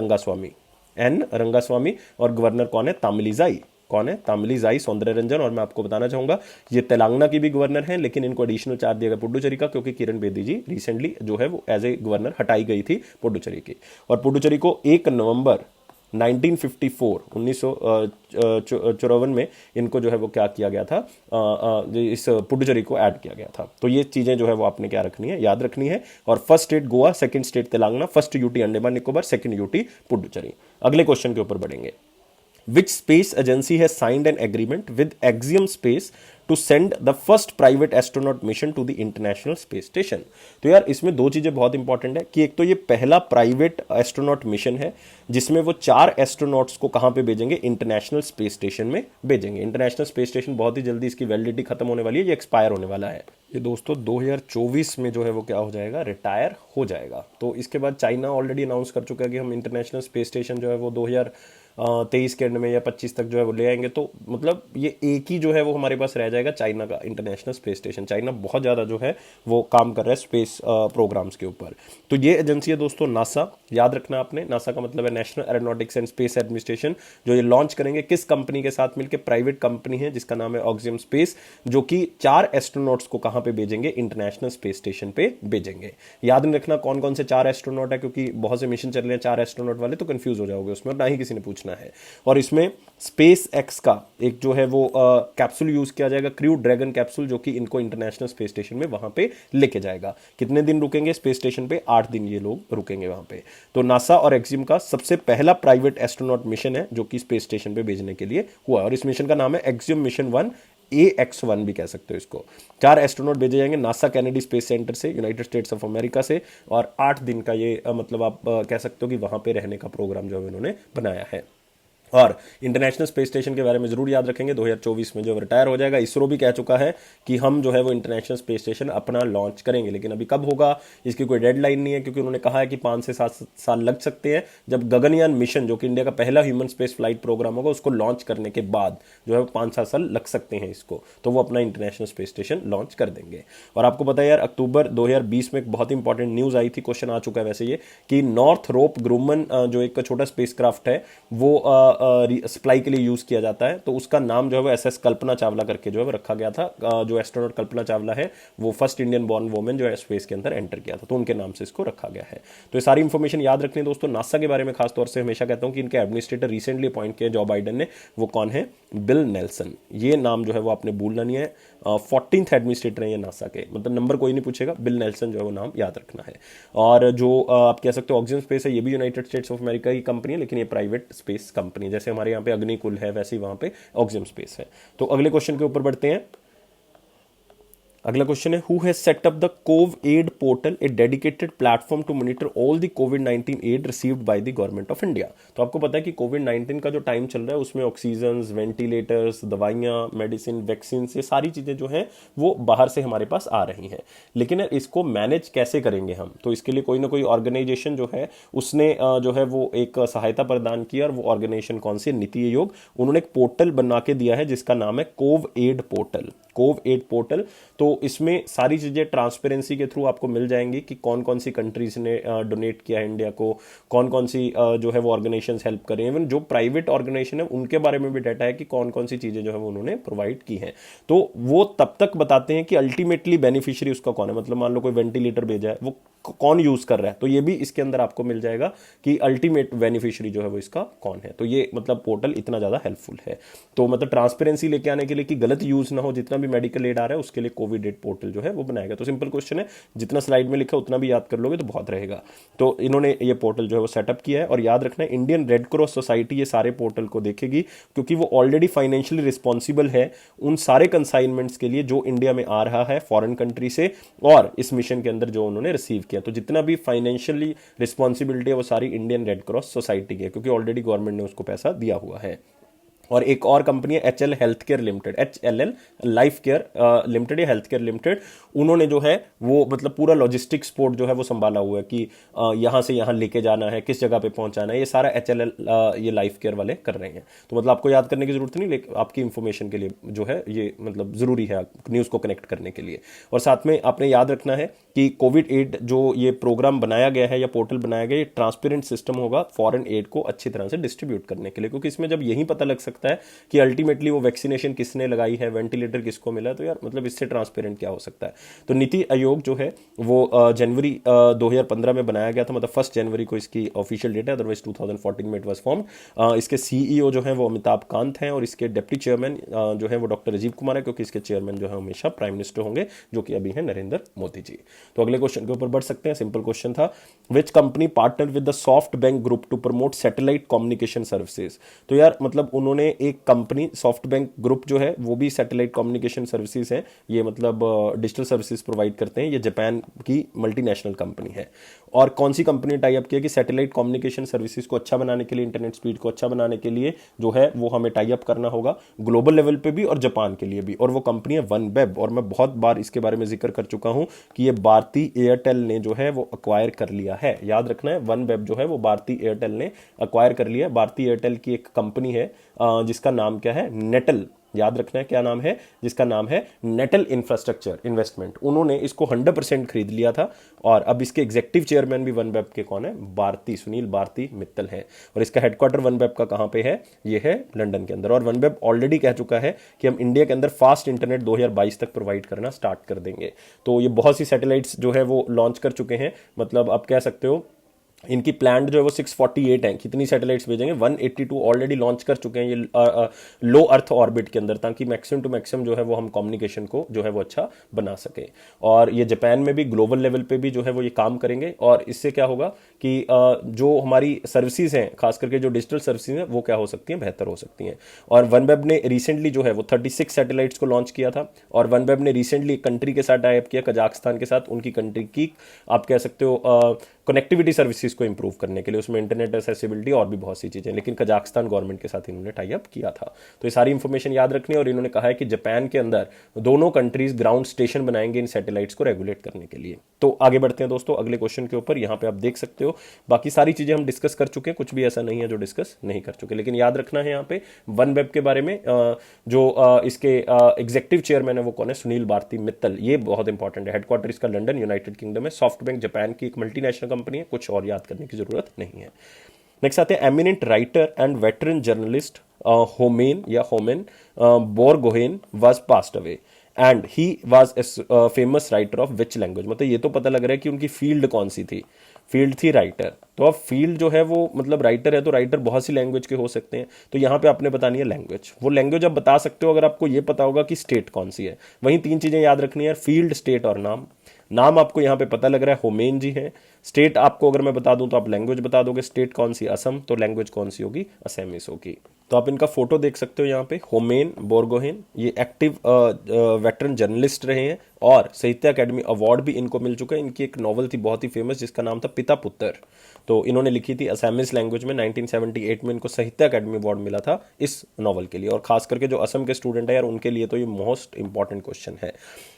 रंगास्वामी। और गवर्नर कौन है? तामिलिसाई। कौन है? तामिलिसाई सौंदरराजन। और मैं आपको बताना चाहूंगा ये तेलंगाना की भी गवर्नर हैं, लेकिन इनको एडिशनल चार्ज दिया गया पुडुचेरी का, क्योंकि किरण बेदी जी रिसेंटली जो है वो एज ए गवर्नर हटाई गई थी पुडुचेरी की। और पुडुचेरी को 1 नवंबर 1954 में इनको जो है वो क्या किया गया था, इस पुडुचेरी को ऐड किया गया था। तो ये चीजें जो है वो आपने क्या रखनी है? याद रखनी है। और first state Goa, second state Telangana, first UT Andaman Nicobar, second UT Puducherry. अगले क्वेश्चन के ऊपर बढ़ेंगे। Which space agency has signed an agreement with Axiom Space to send the first private astronaut mission to the International Space Station? तो यार इसमें दो चीजें बहुत इंपॉर्टेंट है कि एक तो ये पहला प्राइवेट एस्ट्रोनॉट मिशन है जिसमें वो 4 एस्ट्रोनॉट्स को कहां पे भेजेंगे? इंटरनेशनल स्पेस स्टेशन में भेजेंगे। इंटरनेशनल स्पेस स्टेशन बहुत ही जल्दी इसकी वैलिडिटी खत्म होने वाली है, ये एक्सपायर होने वाला है। ये दोस्तों 2024 में जो है वो क्या हो जाएगा? रिटायर हो जाएगा। तो इसके बाद चाइना ऑलरेडी अनाउंस कर चुका है कि हम इंटरनेशनल स्पेस स्टेशन जो है वो 2023 के एंड में या 25 तक जो है वो ले आएंगे। तो मतलब ये एक ही जो है वो हमारे पास रह जाएगा, चाइना का इंटरनेशनल स्पेस स्टेशन। चाइना बहुत ज़्यादा जो है वो काम कर रहा है स्पेस प्रोग्राम्स के ऊपर। तो ये एजेंसी है दोस्तों नासा, याद रखना आपने। नासा का मतलब है national aeronautics and space administration, जो ये लॉन्च करेंगे किस कंपनी के साथ मिलकर? प्राइवेट कंपनी है जिसका नाम है ऑक्सियम स्पेस, जो कि 4 एस्ट्रोनॉट्स को कहां पे भेजेंगे? इंटरनेशनल स्पेस स्टेशन पे भेजेंगे। याद नहीं रखना कौन कौन से 4 एस्ट्रोनॉट है, क्योंकि बहुत से मिशन चल रहे हैं 4 एस्ट्रोनॉट वाले, तो कंफ्यूज हो जाओगे उसमें, ना ही किसी ने पूछना है। और इसमें स्पेस एक्स का एक जो है वो कैप्सूल यूज किया जाएगा, क्रू ड्रैगन कैप्सूल, जो कि इनको इंटरनेशनल स्पेस स्टेशन में वहां पे लेके जाएगा। कितने दिन रुकेंगे स्पेस स्टेशन पे? 8 दिन ये लोग रुकेंगे वहां पे। तो नासा और एक्सियम का सबसे पहला प्राइवेट एस्ट्रोनॉट मिशन है जो कि स्पेस स्टेशन पे भेजने के लिए हुआ, और इस मिशन का नाम है एक्सियम मिशन 1, AX1 भी कह सकते हो इसको। 4 एस्ट्रोनॉट भेजे जाएंगे नासा कैनेडी स्पेस सेंटर से, यूनाइटेड स्टेट्स ऑफ अमेरिका से, और 8 दिन का ये मतलब आप कह सकते हो कि वहां पे रहने का प्रोग्राम जो इन्होंने बनाया है। और इंटरनेशनल स्पेस स्टेशन के बारे में जरूर याद रखेंगे, 2024 में जो रिटायर हो जाएगा। इसरो भी कह चुका है कि हम जो है वो इंटरनेशनल स्पेस स्टेशन अपना लॉन्च करेंगे, लेकिन अभी कब होगा इसकी कोई डेडलाइन नहीं है, क्योंकि उन्होंने कहा है कि 5 से 7 साल लग सकते हैं, जब गगनयान मिशन जो कि इंडिया का पहला ह्यूमन स्पेस फ्लाइट प्रोग्राम होगा उसको लॉन्च करने के बाद जो है 5-7 साल लग सकते हैं इसको, तो वो अपना इंटरनेशनल स्पेस स्टेशन लॉन्च कर देंगे। और आपको पता है यार, अक्टूबर 2020 में एक बहुत इंपॉर्टेंट न्यूज आई थी, क्वेश्चन आ चुका है वैसे ये, कि नॉर्थ रोप ग्रूमन जो एक छोटा स्पेस क्राफ्ट है वो सप्लाई के लिए यूज किया जाता है, तो उसका नाम जो है वो एसएस कल्पना चावला करके जो है वो रखा गया था। जो एस्ट्रोनॉट कल्पना चावला है वो फर्स्ट इंडियन बॉर्न वुमेन जो है स्पेस के अंदर एंटर किया था, तो उनके नाम से इसको रखा गया है। तो ये सारी इंफॉर्मेशन याद रखनी है दोस्तों। नासा के बारे में खासतौर से हमेशा कहता हूं कि इनके एडमिनिस्ट्रेटर रिसेंटली अपॉइंट किए जो बाइडेन ने, वो कौन है? Bill Nelson. ये नाम जो है वो आपने भूलना नहीं है। 14th एडमिनिस्ट्रेटर है ये नासा के, मतलब नंबर कोई नहीं पूछेगा, बिल नेल्सन जो है वो नाम याद रखना है। और जो आप कह सकते हो ऑक्सीजन स्पेस है, ये भी यूनाइटेड स्टेट्स ऑफ अमेरिका की कंपनी है, लेकिन ये प्राइवेट स्पेस कंपनी है। जैसे हमारे यहाँ पे अग्निकुल है वैसे ही वहां पे ऑक्सीजन स्पेस है। तो अगले क्वेश्चन के ऊपर बढ़ते हैं। अगला क्वेश्चन है, who has set up the cov aid portal, a dedicated platform to monitor all the कोविड-19 aid received by the government of India. तो आपको पता है कि कोविड-19 का जो टाइम चल रहा है उसमें ऑक्सीजन, वेंटिलेटर्स, दवाइयां, मेडिसिन, वैक्सीन, ये सारी चीजें जो हैं वो बाहर से हमारे पास आ रही हैं। लेकिन इसको मैनेज कैसे करेंगे हम? तो इसके लिए कोई ना कोई ऑर्गेनाइजेशन जो है उसने जो है वो एक सहायता प्रदान की, और वो ऑर्गेनाइजेशन कौन सी? नीति आयोग। उन्होंने एक पोर्टल बना के दिया है जिसका नाम है cov aid portal. Cov aid portal, तो इसमें सारी चीजें ट्रांसपेरेंसी के थ्रू आपको मिल जाएंगी कि कौन कौन सी कंट्रीज ने डोनेट किया है इंडिया को, कौन कौन सी जो है वो ऑर्गेनाइजेशंस हेल्प कर रही हैं। इवन जो प्राइवेट ऑर्गेनाइजेशन है उनके बारे में भी डाटा है कि कौन कौन सी चीजें जो है वो उन्होंने प्रोवाइड की हैं। तो वो तब तक बताते हैं कि अल्टीमेटली बेनिफिशियरी उसका कौन है। मतलब मान लो कोई वेंटिलेटर भेजा है, वो कौन यूज कर रहा है, तो ये भी इसके अंदर आपको मिल जाएगा कि अल्टीमेट बेनिफिशियरी जो है वो इसका कौन है। तो ये मतलब पोर्टल इतना ज्यादा हेल्पफुल है। तो मतलब ट्रांसपेरेंसी लेके आने के लिए कि गलत यूज ना हो, जितना भी मेडिकल एड आ रहा है उसके लिए कोविड एड पोर्टल जो है वो बनाएगा। तो सिंपल क्वेश्चन है, जितना स्लाइड में लिखा उतना भी याद कर लोगे तो बहुत रहेगा। तो इन्होंने ये पोर्टल जो है वो सेटअप किया है, और याद रखना है इंडियन रेड क्रॉस सोसाइटी ये सारे पोर्टल को देखेगी, क्योंकि वो ऑलरेडी फाइनेंशियली रिस्पॉन्सिबल है उन सारे कंसाइनमेंट्स के लिए जो इंडिया में आ रहा है फॉरेन कंट्री से, और इस मिशन के अंदर जो उन्होंने रिसीव किया। तो जितना भी फाइनेंशियली रिस्पॉन्सिबिलिटी है वो सारी इंडियन रेड क्रॉस सोसाइटी की है, क्योंकि ऑलरेडी गवर्नमेंट ने उसको पैसा दिया हुआ है। और एक और कंपनी है HL health care limited, HLL life care limited या हेल्थ केयर लिमिटेड। उन्होंने जो है वो मतलब पूरा लॉजिस्टिक सपोर्ट जो है वो संभाला हुआ है कि यहाँ से यहाँ लेके जाना है, किस जगह पे पहुंचाना है, ये सारा HLL ये लाइफ केयर वाले कर रहे हैं। तो मतलब आपको याद करने की जरूरत नहीं, लेकिन आपकी इंफॉर्मेशन के लिए जो है ये मतलब जरूरी है न्यूज़ को कनेक्ट करने के लिए। और साथ में आपने याद रखना है कि कोविड एड जो ये प्रोग्राम बनाया गया है या पोर्टल बनाया गया, ये ट्रांसपेरेंट सिस्टम होगा फॉरेन एड को अच्छी तरह से डिस्ट्रीब्यूट करने के लिए, क्योंकि इसमें जब यही पता लग सकता है कि अल्टीमेटली वो वैक्सीनेशन किसने लगाई है, वेंटिलेटर किसको मिला, तो यार मतलब इससे ट्रांसपेरेंट क्या हो सकता है। तो नीति आयोग जो है वो जनवरी 2015 में बनाया गया था, मतलब 1 जनवरी को इसकी ऑफिशियल डेट है, अदरवाइज 2014 में इट वाज फॉर्म्ड। इसके सीईओ जो है वो अमिताभ कांत हैं, और इसके डिप्टी चेयरमैन जो है वो डॉक्टर राजीव कुमार है, क्योंकि इसके चेयरमैन जो है हमेशा प्राइम मिनिस्टर होंगे, जो कि अभी है नरेंद्र मोदी जी। तो अगले क्वेश्चन के ऊपर बढ़ सकते हैं। सिंपल क्वेश्चन था, which company partner with the SoftBank group to promote satellite communication services. तो यार मतलब उन्होंने एक कंपनी, सॉफ्ट बैंक ग्रुप जो है वो भी सैटेलाइट कम्युनिकेशन सर्विसेज है, ये मतलब डिजिटल सर्विसेज प्रोवाइड करते हैं। ये जापान की मल्टीनेशनल कंपनी है। और कौन सी कंपनी टाई अप किया कि सैटेलाइट कम्युनिकेशन सर्विसेज को अच्छा बनाने के लिए, इंटरनेट स्पीड को अच्छा बनाने के लिए जो है वो हमें टाई अप करना होगा ग्लोबल लेवल पे भी और जापान के लिए भी। और वो कंपनी है वनवेब, और मैं बहुत बार इसके बारे में जिक्र कर चुका हूं कि ये भारती एयरटेल ने जो है वो अक्वायर कर लिया है। याद रखना है, वनवेब जो है वो भारती एयरटेल ने अक्वायर कर लिया है। भारती एयरटेल की एक कंपनी है जिसका नाम क्या है? नेटल। याद रखना है क्या नाम है? जिसका नाम है नेटल इंफ्रास्ट्रक्चर इन्वेस्टमेंट। उन्होंने इसको 100% खरीद लिया था, और अब इसके एग्जीक्यूटिव चेयरमैन भी वनवेब के कौन है? भारती, सुनील भारती मित्तल है। और इसका हेडक्वार्टर वनवेब का कहां पे है? ये है लंदन के अंदर। और वनवेब ऑलरेडी कह चुका है कि हम इंडिया के अंदर फास्ट इंटरनेट 2022 तक प्रोवाइड करना स्टार्ट कर देंगे। तो ये बहुत सी सैटेलाइट्स जो है वो लॉन्च कर चुके हैं। मतलब आप कह सकते हो इनकी प्लान जो है वो 648 है। कितनी सैटेलाइट्स भेजेंगे? 182 ऑलरेडी लॉन्च कर चुके हैं ये लो अर्थ ऑर्बिट के अंदर, ताकि मैक्सिमम टू मैक्सिमम जो है वो हम कम्युनिकेशन को जो है वो अच्छा बना सके। और ये जापान में भी ग्लोबल लेवल पे भी जो है वो ये काम करेंगे। और इससे क्या होगा कि जो हमारी सर्विसेज हैं, खास करके जो डिजिटल सर्विसेज हैं, वो क्या हो सकती हैं? बेहतर हो सकती हैं। और वनवेब ने रिसेंटली जो है वो 36 सैटेलाइट्स को लॉन्च किया था। और वनवेब ने रिसेंटली एक कंट्री के साथ टाई अप किया, कजाकिस्तान के साथ। उनकी कंट्री की आप कह सकते हो कनेक्टिविटी सर्विसेज को इंप्रूव करने के लिए, उसमें इंटरनेट एक्सेसिबिलिटी और भी बहुत सी चीजें, लेकिन कजाकिस्तान गवर्नमेंट के साथ इन्होंने टाई अप किया था। तो ये सारी इंफॉर्मेशन याद रखनी है। और इन्होंने कहा है कि जापान के अंदर दोनों कंट्रीज ग्राउंड स्टेशन बनाएंगे इन सैटेलाइट्स को रेगुलेट करने के लिए। तो आगे बढ़ते हैं दोस्तों अगले क्वेश्चन के ऊपर। यहाँ पे आप देख सकते हो बाकी सारी चीजें हम डिस्कस कर चुके हैं, कुछ भी ऐसा नहीं है जो डिस्कस नहीं कर चुके, लेकिन याद रखना है यहाँ पे वनवेब के बारे में जो इसके एग्जीक्यूटिव चेयरमैन है वो कौन है? सुनील भारती मित्तल। ये बहुत इंपॉर्टेंट है। हेडक्वार्टर इसका लंदन यूनाइटेड किंगडम है। सॉफ्ट बैंक जापान की एक मल्टीनेशनल कंपनी है, कुछ और याद करने की जरूरत नहीं है। नेक्स्ट आते हैं eminent writer and veteran journalist Homen या Homen Borgohain was passed away and he was famous writer of which language. मतलब ये तो पता लग रहा है कि उनकी फील्ड कौन सी थी, फील्ड थी राइटर। तो अब फील्ड जो है वो मतलब राइटर है, तो राइटर बहुत सी लैंग्वेज के हो सकते हैं, तो यहाँ पे आपने बतानी है लैंग्वेज। वो लैंग्वेज आप बता सकते हो अगर आपको ये पता होगा कि स्टेट कौन सी है। वहीं तीन चीजें याद रखनी है, फील्ड, स्टेट और नाम। नाम आपको यहाँ पे पता लग रहा है होमेन जी है। स्टेट आपको अगर मैं बता दूं तो आप लैंग्वेज बता दोगे, स्टेट कौन सी, असम, तो लैंग्वेज कौन सी होगी, असमीज होगी। तो आप इनका फोटो देख सकते हो यहाँ पे, होमेन बोरगोहेन, ये एक्टिव वेटरन जर्नलिस्ट रहे हैं और साहित्य अकेडमी अवार्ड भी इनको मिल चुका है। इनकी एक नॉवल थी बहुत ही फेमस जिसका नाम था पिता पुत्र, तो इन्होंने लिखी थी असमीज लैंग्वेज में। 1978 में इनको साहित्य अकेडमी अवार्ड मिला था इस नॉवल के लिए। और खास करके जो असम के स्टूडेंट है यार, उनके लिए तो ये मोस्ट इंपॉर्टेंट क्वेश्चन है।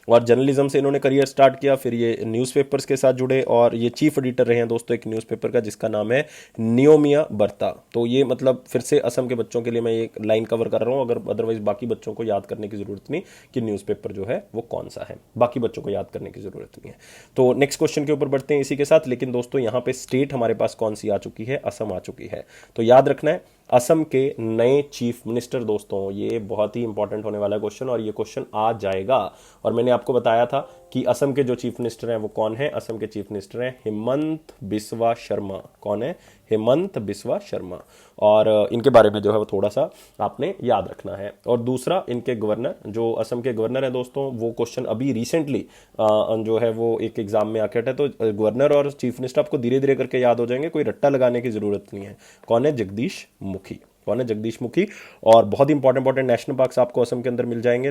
और जर्नलिज्म से इन्होंने करियर स्टार्ट किया, फिर ये न्यूज़पेपर्स के साथ जुड़े और ये चीफ एडिटर रहे हैं दोस्तों एक न्यूज़पेपर का जिसका नाम है नियोमिया बर्ता। तो ये मतलब फिर से असम के बच्चों के लिए मैं ये लाइन कवर कर रहा हूँ, अगर अदरवाइज बाकी बच्चों को याद करने की जरूरत नहीं कि न्यूज़पेपर जो है वो कौन सा है, बाकी बच्चों को याद करने की जरूरत नहीं है। तो नेक्स्ट क्वेश्चन के ऊपर बढ़ते हैं इसी के साथ। लेकिन दोस्तों यहाँ पे स्टेट हमारे पास कौन सी आ चुकी है, असम आ चुकी है। तो याद रखना है असम के नए चीफ मिनिस्टर दोस्तों, ये बहुत ही इंपॉर्टेंट होने वाला क्वेश्चन और ये क्वेश्चन आ जाएगा। और मैंने आपको बताया था कि असम के जो चीफ मिनिस्टर हैं वो कौन है। असम के चीफ मिनिस्टर हैं हिमंत बिस्वा शर्मा। कौन है, हिमंत बिस्वा शर्मा। और इनके बारे में जो है वो थोड़ा सा आपने याद रखना है। और दूसरा, इनके गवर्नर, जो असम के गवर्नर हैं दोस्तों, वो क्वेश्चन अभी रिसेंटली जो है वो एक एग्जाम में आके हटा, तो गवर्नर और चीफ मिनिस्टर आपको धीरे धीरे करके याद हो जाएंगे, कोई रट्टा लगाने की जरूरत नहीं है। कौन है, जगदीश मुखी। कौन है, जगदीश मुखी। और बहुत ही इंपॉर्टेंट नेशनल पार्क्स आपको असम के अंदर मिल जाएंगे,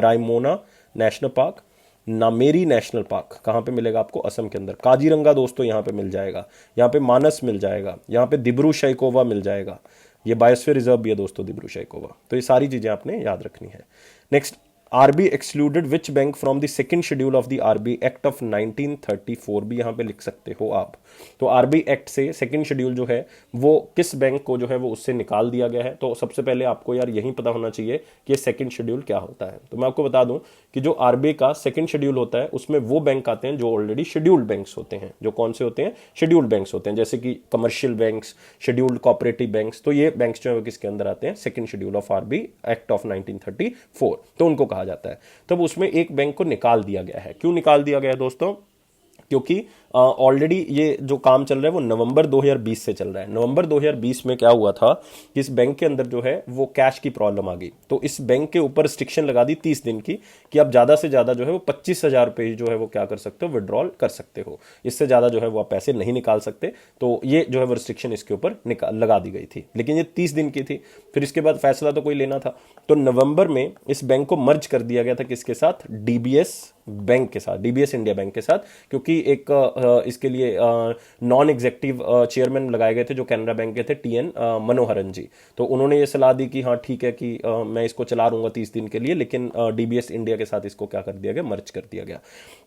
Raimona national park, Nameri national park कहाँ पे मिलेगा आपको, असम के अंदर। काजीरंगा दोस्तों यहाँ पे मिल जाएगा, यहाँ पे मानस मिल जाएगा, यहाँ पे दिब्रू सैखोवा मिल जाएगा। ये बायोस्फीयर रिजर्व भी है दोस्तों दिब्रू सैखोवा। तो ये सारी चीजें आपने याद रखनी है। Next, RB excluded which bank from the second schedule of the RB act of 1934 भी यहाँ पे लिख सकते हो आप। तो आरबी एक्ट से सेकंड शेड्यूल जो है वो किस बैंक को जो है वो उससे निकाल दिया गया है। तो सबसे पहले आपको यार यही पता होना चाहिए कि ये सेकंड शेड्यूल क्या होता है। तो मैं आपको बता दूं कि जो आरबीआई का सेकंड शेड्यूल होता है उसमें वो बैंक आते हैं जो ऑलरेडी शेड्यूल्ड बैंक्स होते हैं। जो कौन से होते हैं, शेड्यूल्ड बैंक्स होते हैं, जैसे कि commercial banks, scheduled cooperative banks. तो ये बैंक्स जो है वो किसके अंदर आते हैं, second schedule of RBI act of 1934, तो उनको कहा जाता है। तब उसमें एक बैंक को निकाल दिया गया है। क्यों निकाल दिया गया है दोस्तों, क्योंकि ऑलरेडी ये जो काम चल रहा है वो नवंबर 2020 से चल रहा है। नवंबर 2020 में क्या हुआ था कि इस बैंक के अंदर जो है वो कैश की प्रॉब्लम आ गई। तो इस बैंक के ऊपर रिस्ट्रिक्शन लगा दी 30 दिन की कि आप ज्यादा से ज्यादा जो है वो 25,000 रुपए जो है वो क्या कर सकते हो, विड्रॉल कर सकते हो। इससे ज्यादा जो है वो आप पैसे नहीं निकाल सकते। तो ये जो है वो रिस्ट्रिक्शन इसके ऊपर लगा दी गई थी, लेकिन ये 30 दिन की थी। फिर इसके बाद फैसला तो कोई लेना था, तो नवंबर में इस बैंक को मर्ज कर दिया गया था किसके साथ, डीबीएस बैंक के साथ, डीबीएस इंडिया बैंक के साथ। क्योंकि एक इसके लिए नॉन एग्जेक्टिव चेयरमैन लगाए गए थे जो कैनरा बैंक के थे, टीएन मनोहरन जी। तो उन्होंने ये सलाह दी कि हाँ ठीक है कि मैं इसको चला लूंगा 30 दिन के लिए, लेकिन डीबीएस इंडिया के साथ इसको क्या कर दिया गया, मर्ज कर दिया गया।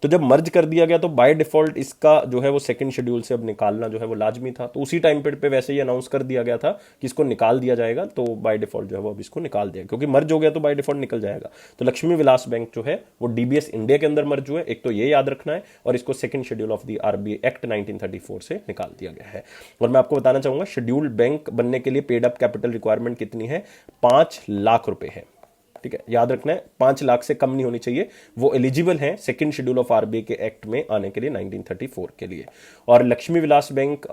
तो जब मर्ज कर दिया गया तो बाय डिफॉल्ट इसका जो है वो सेकंड शेड्यूल से अब निकालना जो है वो लाजमी था। तो उसी टाइम पे वैसे ही अनाउंस कर दिया गया था कि इसको निकाल दिया जाएगा। तो बाय डिफॉल्ट जो है वो अब इसको निकाल दिया, क्योंकि मर्ज हो गया तो बाय डिफॉल्ट निकल जाएगा। तो लक्ष्मी विलास बैंक जो है वो डीबीएस इंडिया के अंदर मर्ज हुआ है, एक तो ये याद रखना है, और इसको second schedule of the RBI act 1934 से निकाल दिया गया है। और मैं आपको बताना चाहूंगा शेड्यूल्ड बैंक बनने के लिए पेड अप कैपिटल रिक्वायरमेंट कितनी है, 5 लाख रुपए है। ठीक है, याद रखना है 5 लाख से कम नहीं होनी चाहिए। वो एलिजिबल हैं सेकंड शेड्यूल ऑफ आरबीआई के एक्ट में आने के लिए 1934 के लिए। और लक्ष्मी विलास बैंक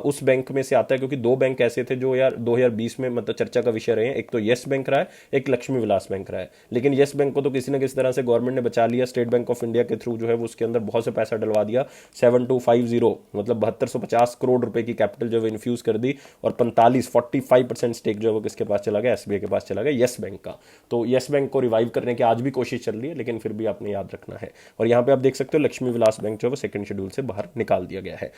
उस बैंक में से आता है, क्योंकि दो बैंक ऐसे थे जो यार 2020 में मतलब चर्चा का विषय रहे हैं। एक तो येस बैंक रहा है, एक लक्ष्मी विलास बैंक रहा है। लेकिन येस बैंक को तो किसी न किसी तरह से गवर्नमेंट ने बचा लिया, स्टेट बैंक ऑफ इंडिया के थ्रू जो है वो उसके अंदर बहुत से पैसा डलवा दिया, 7250 मतलब 7250 करोड़ रुपए की कैपिटल जो है इन्फ्यूज कर दी। और 45% स्टेक जो है वो किसके पास चला गया, एसबीआई के पास चला गया, येस बैंक का। तो येस बैंक को रिवाइव करने की आज भी कोशिश चल रही है, लेकिन फिर भी आपने याद रखना है। और यहां पे आप देख सकते हो लक्ष्मी विलास बैंक जो है वो सेकंड शेड्यूल से बाहर निकाल दिया गया है।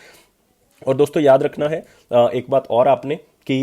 और दोस्तों याद रखना है एक बात और आपने कि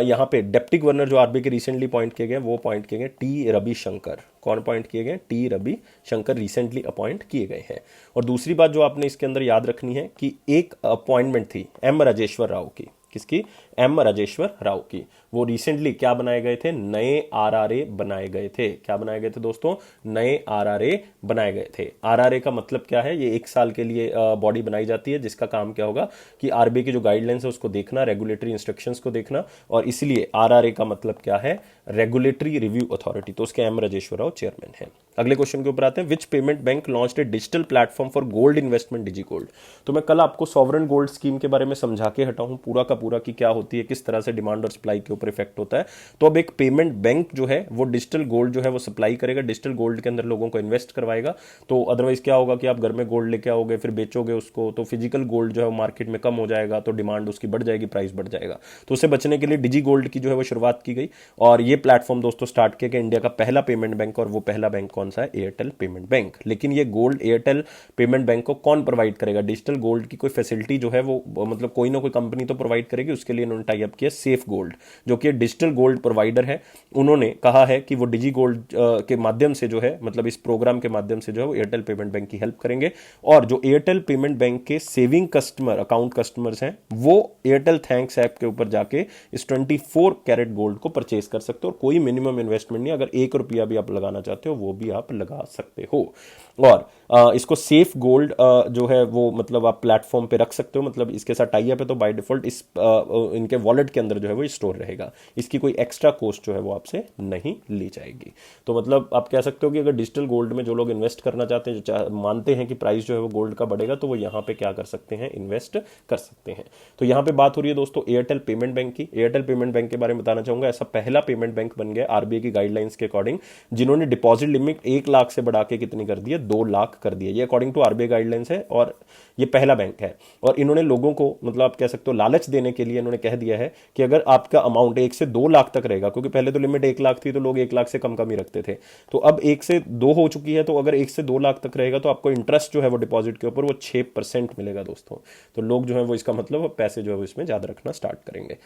यहाँ पे डिप्टी गवर्नर जो आरबीआई के रिसेंटली पॉइंट किए गए वो पॉइंट किए गए टी रविशंकर। कौन अपॉइंट किए गए? T Ravi Shankar recently appoint किए गए हैं। और दूसरी बात जो आपने इसके अंदर याद रखनी है कि एक अपॉइंटमेंट थी एम राजेश्वर राव की। किसकी? एम राजेश्वर राव की। वो रिसेंटली क्या बनाए गए थे? नए आरआरए बनाए गए थे। क्या बनाए गए थे दोस्तों? नए आरआरए बनाए गए थे। आरआरए का मतलब क्या है? ये 1 साल के लिए बॉडी बनाई जाती है जिसका काम क्या होगा कि आरबीआई की जो गाइडलाइंस है उसको देखना, रेगुलेटरी इंस्ट्रक्शंस को देखना, और इसलिए आरआरए का मतलब क्या है? Regulatory review authority. तो उसके एम राजेश्वर राव चेयरमैन है। अगले क्वेश्चन के ऊपर आते हैं। Which payment bank launched a digital platform for gold investment DigiGold. तो मैं कल आपको सॉवरेन गोल्ड स्कीम के बारे में समझा के हटा हूं पूरा का पूरा कि क्या होती है, किस तरह से डिमांड और सप्लाई के ऊपर इफेक्ट होता है। तो अब एक पेमेंट बैंक जो है वो डिजिटल गोल्ड जो है वो सप्लाई करेगा, डिजिटल गोल्ड के अंदर लोगों को इन्वेस्ट करवाएगा। तो अदरवाइज क्या होगा कि आप घर में गोल्ड लेके आओगे, फिर बेचोगे उसको, तो फिजिकल गोल्ड जो है वो मार्केट में कम हो जाएगा, तो डिमांड उसकी बढ़ जाएगी, प्राइस बढ़ जाएगा। तो उससे बचने के लिए डिजी गोल्ड की जो है वो शुरुआत की गई, और ये प्लेटफॉर्म दोस्तों स्टार्ट किया गया इंडिया का पहला पेमेंट बैंक। और वो पहला बैंक कौन सा है? Airtel payment bank. लेकिन ये गोल्ड एयरटेल पेमेंट बैंक को कौन प्रोवाइड करेगा? डिजिटल गोल्ड की कोई फैसिलिटी जो है वो मतलब कोई ना कोई कंपनी तो प्रोवाइड करेगी। उसके लिए इन्होंने टाई अप किया सेफ गोल्ड, जो कि डिजिटल गोल्ड प्रोवाइडर है। उन्होंने कहा है कि वो डिजी गोल्ड के माध्यम से जो है, मतलब इस प्रोग्राम के माध्यम से जो है वो एयरटेल पेमेंट बैंक की हेल्प करेंगे। और जो एयरटेल पेमेंट बैंक के सेविंग कस्टमर, अकाउंट कस्टमर्स हैं, वो एयरटेल थैंक्स ऐप के ऊपर जाके इस 24 कैरेट गोल्ड को परचेज कर सकते हो, और कोई मिनिमम इन्वेस्टमेंट नहीं। अगर 1 रुपया भी आप लगाना चाहते हो वो भी आप लगा सकते हो। और इसको सेफ गोल्ड जो है वो मतलब आप प्लेटफॉर्म पे रख सकते हो, मतलब इसके साथ टाई अप है, तो बाय डिफॉल्ट इस इनके वॉलेट के अंदर जो है वो स्टोर रहेगा। इसकी कोई एक्स्ट्रा कॉस्ट जो है वो आपसे नहीं ली जाएगी। तो मतलब आप कह सकते हो कि अगर डिजिटल गोल्ड में जो लोग इन्वेस्ट करना चाहते हैं, जो मानते हैं कि प्राइस जो है वो गोल्ड का बढ़ेगा, तो वो यहाँ पे क्या कर सकते हैं? इन्वेस्ट कर सकते हैं। तो यहाँ पे बात हो रही है दोस्तों एयरटेल पेमेंट बैंक की। एयरटेल पेमेंट बैंक के बारे में बताना चाहूंगा, ऐसा पहला पेमेंट बैंक बन गया आरबीआई की गाइडलाइंस के अकॉर्डिंग, जिन्होंने डिपॉजिट लिमिट 1 लाख से बढ़ा के कितनी कर दी है? 2 लाख कर दिया। ये अकॉर्डिंग टू आरबीआई गाइडलाइंस है, और ये पहला बैंक है। और इन्होंने लोगों को मतलब आप कह सकते हो लालच देने के लिए इन्होंने कह दिया है कि अगर आपका अमाउंट 1 से 2 लाख तक रहेगा, क्योंकि पहले तो लिमिट 1 लाख थी, तो लोग 1 लाख से कम कम ही रखते थे, तो अब 1 से 2 हो चुकी है। तो अगर 1 से 2 लाख तक रहेगा तो आपको इंटरेस्ट जो है वो डिपॉजिट के ऊपर वो 6% मिलेगा दोस्तों। तो लोग जो है वो इसका मतलब पैसे जो है वो इसमें ज्यादा रखना स्टार्ट करेंगे।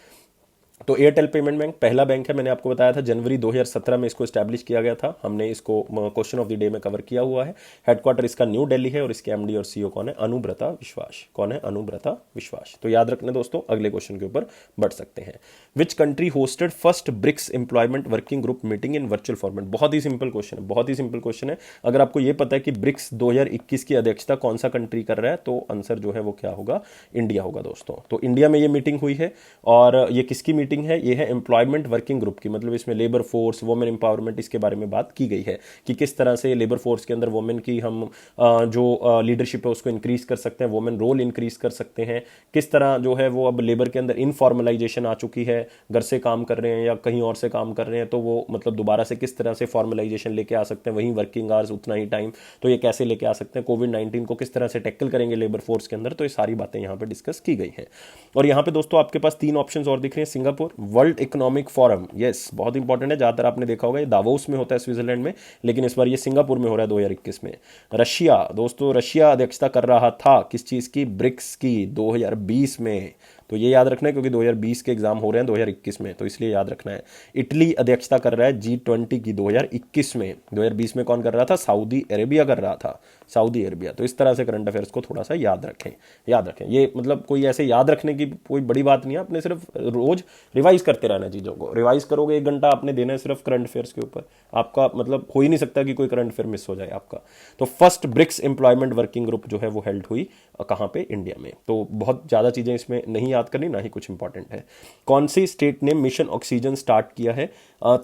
तो एयरटेल पेमेंट बैंक पहला बैंक है, मैंने आपको बताया था जनवरी 2017 में इसको स्टैब्लिश किया गया था। हमने इसको क्वेश्चन ऑफ द डे में कवर किया हुआ है। हेडक्वार्टर इसका न्यू दिल्ली है, और इसके एमडी और सीईओ कौन है? अनुब्रता विश्वास। कौन है? अनुब्रता विश्वास। तो याद रखना दोस्तों, अगले क्वेश्चन के ऊपर बढ़ सकते हैं। Which country hosted first BRICS employment working group meeting in virtual format? बहुत ही सिंपल क्वेश्चन है, बहुत ही सिंपल क्वेश्चन है। अगर आपको यह पता है कि ब्रिक्स 2021 की अध्यक्षता कौन सा कंट्री कर रहा है, तो आंसर जो है वो क्या होगा? इंडिया होगा दोस्तों। तो इंडिया में ये मीटिंग हुई है, और ये किसकी मीटिंग है? ये है एम्प्लॉयमेंट वर्किंग ग्रुप की। मतलब इसमें लेबर फोर्स, वुमेन एम्पावरमेंट, इसके बारे में बात की गई है कि किस तरह से लेबर फोर्स के अंदर वुमेन की हम जो लीडरशिप है उसको इंक्रीज कर सकते हैं, वुमेन रोल इंक्रीज कर सकते हैं। किस तरह जो है वो अब लेबर के अंदर इनफॉर्मलाइजेशन आ चुकी है, घर से काम कर रहे हैं या कहीं और से काम कर रहे हैं, तो वो मतलब दोबारा से किस तरह से फॉर्मलाइजेशन लेके आ सकते हैं, वहीं वर्किंग आवर्स उतना ही टाइम, तो ये कैसे लेके आ सकते हैं, कोविड-19 को किस तरह से टैकल करेंगे लेबर फोर्स के अंदर। तो ये सारी बातें यहाँ पे डिस्कस की गई हैं। और यहाँ पे दोस्तों आपके पास 3 ऑप्शंस और दिख रहे हैं। Singapore, world economic forum, yes बहुत इंपॉर्टेंट है, ज्यादातर आपने देखा होगा ये दावोस में होता है स्विट्जरलैंड में, लेकिन इस बार ये सिंगापुर में हो रहा है 2021 में। रशिया दोस्तों, रशिया अध्यक्षता कर रहा था किस चीज की? ब्रिक्स की, 2020 में। तो ये याद रखना है क्योंकि 2020 के एग्जाम हो रहे हैं 2021 में, तो इसलिए याद रखना है। इटली अध्यक्षता कर रहा है G20 की 2021 में। 2020 में कौन कर रहा था? सऊदी अरेबिया कर रहा था, सऊदी अरेबिया। तो इस तरह से करंट अफेयर्स को थोड़ा सा याद रखें, याद रखें। ये मतलब कोई ऐसे याद रखने की कोई बड़ी बात नहीं है, आपने सिर्फ रोज रिवाइज करते रहना चीजों को। रिवाइज करोगे 1 घंटा आपने देना है सिर्फ करंट अफेयर्स के ऊपर, आपका मतलब हो ही नहीं सकता कि कोई करंट अफेयर मिस हो जाए आपका। तो first BRICS employment working group जो है वो हेल्ड हुई कहां पे? इंडिया में। तो बहुत ज्यादा चीजें इसमें नहीं याद करनी, ना ही कुछ इंपॉर्टेंट है। कौन सी स्टेट ने मिशन ऑक्सीजन स्टार्ट किया है?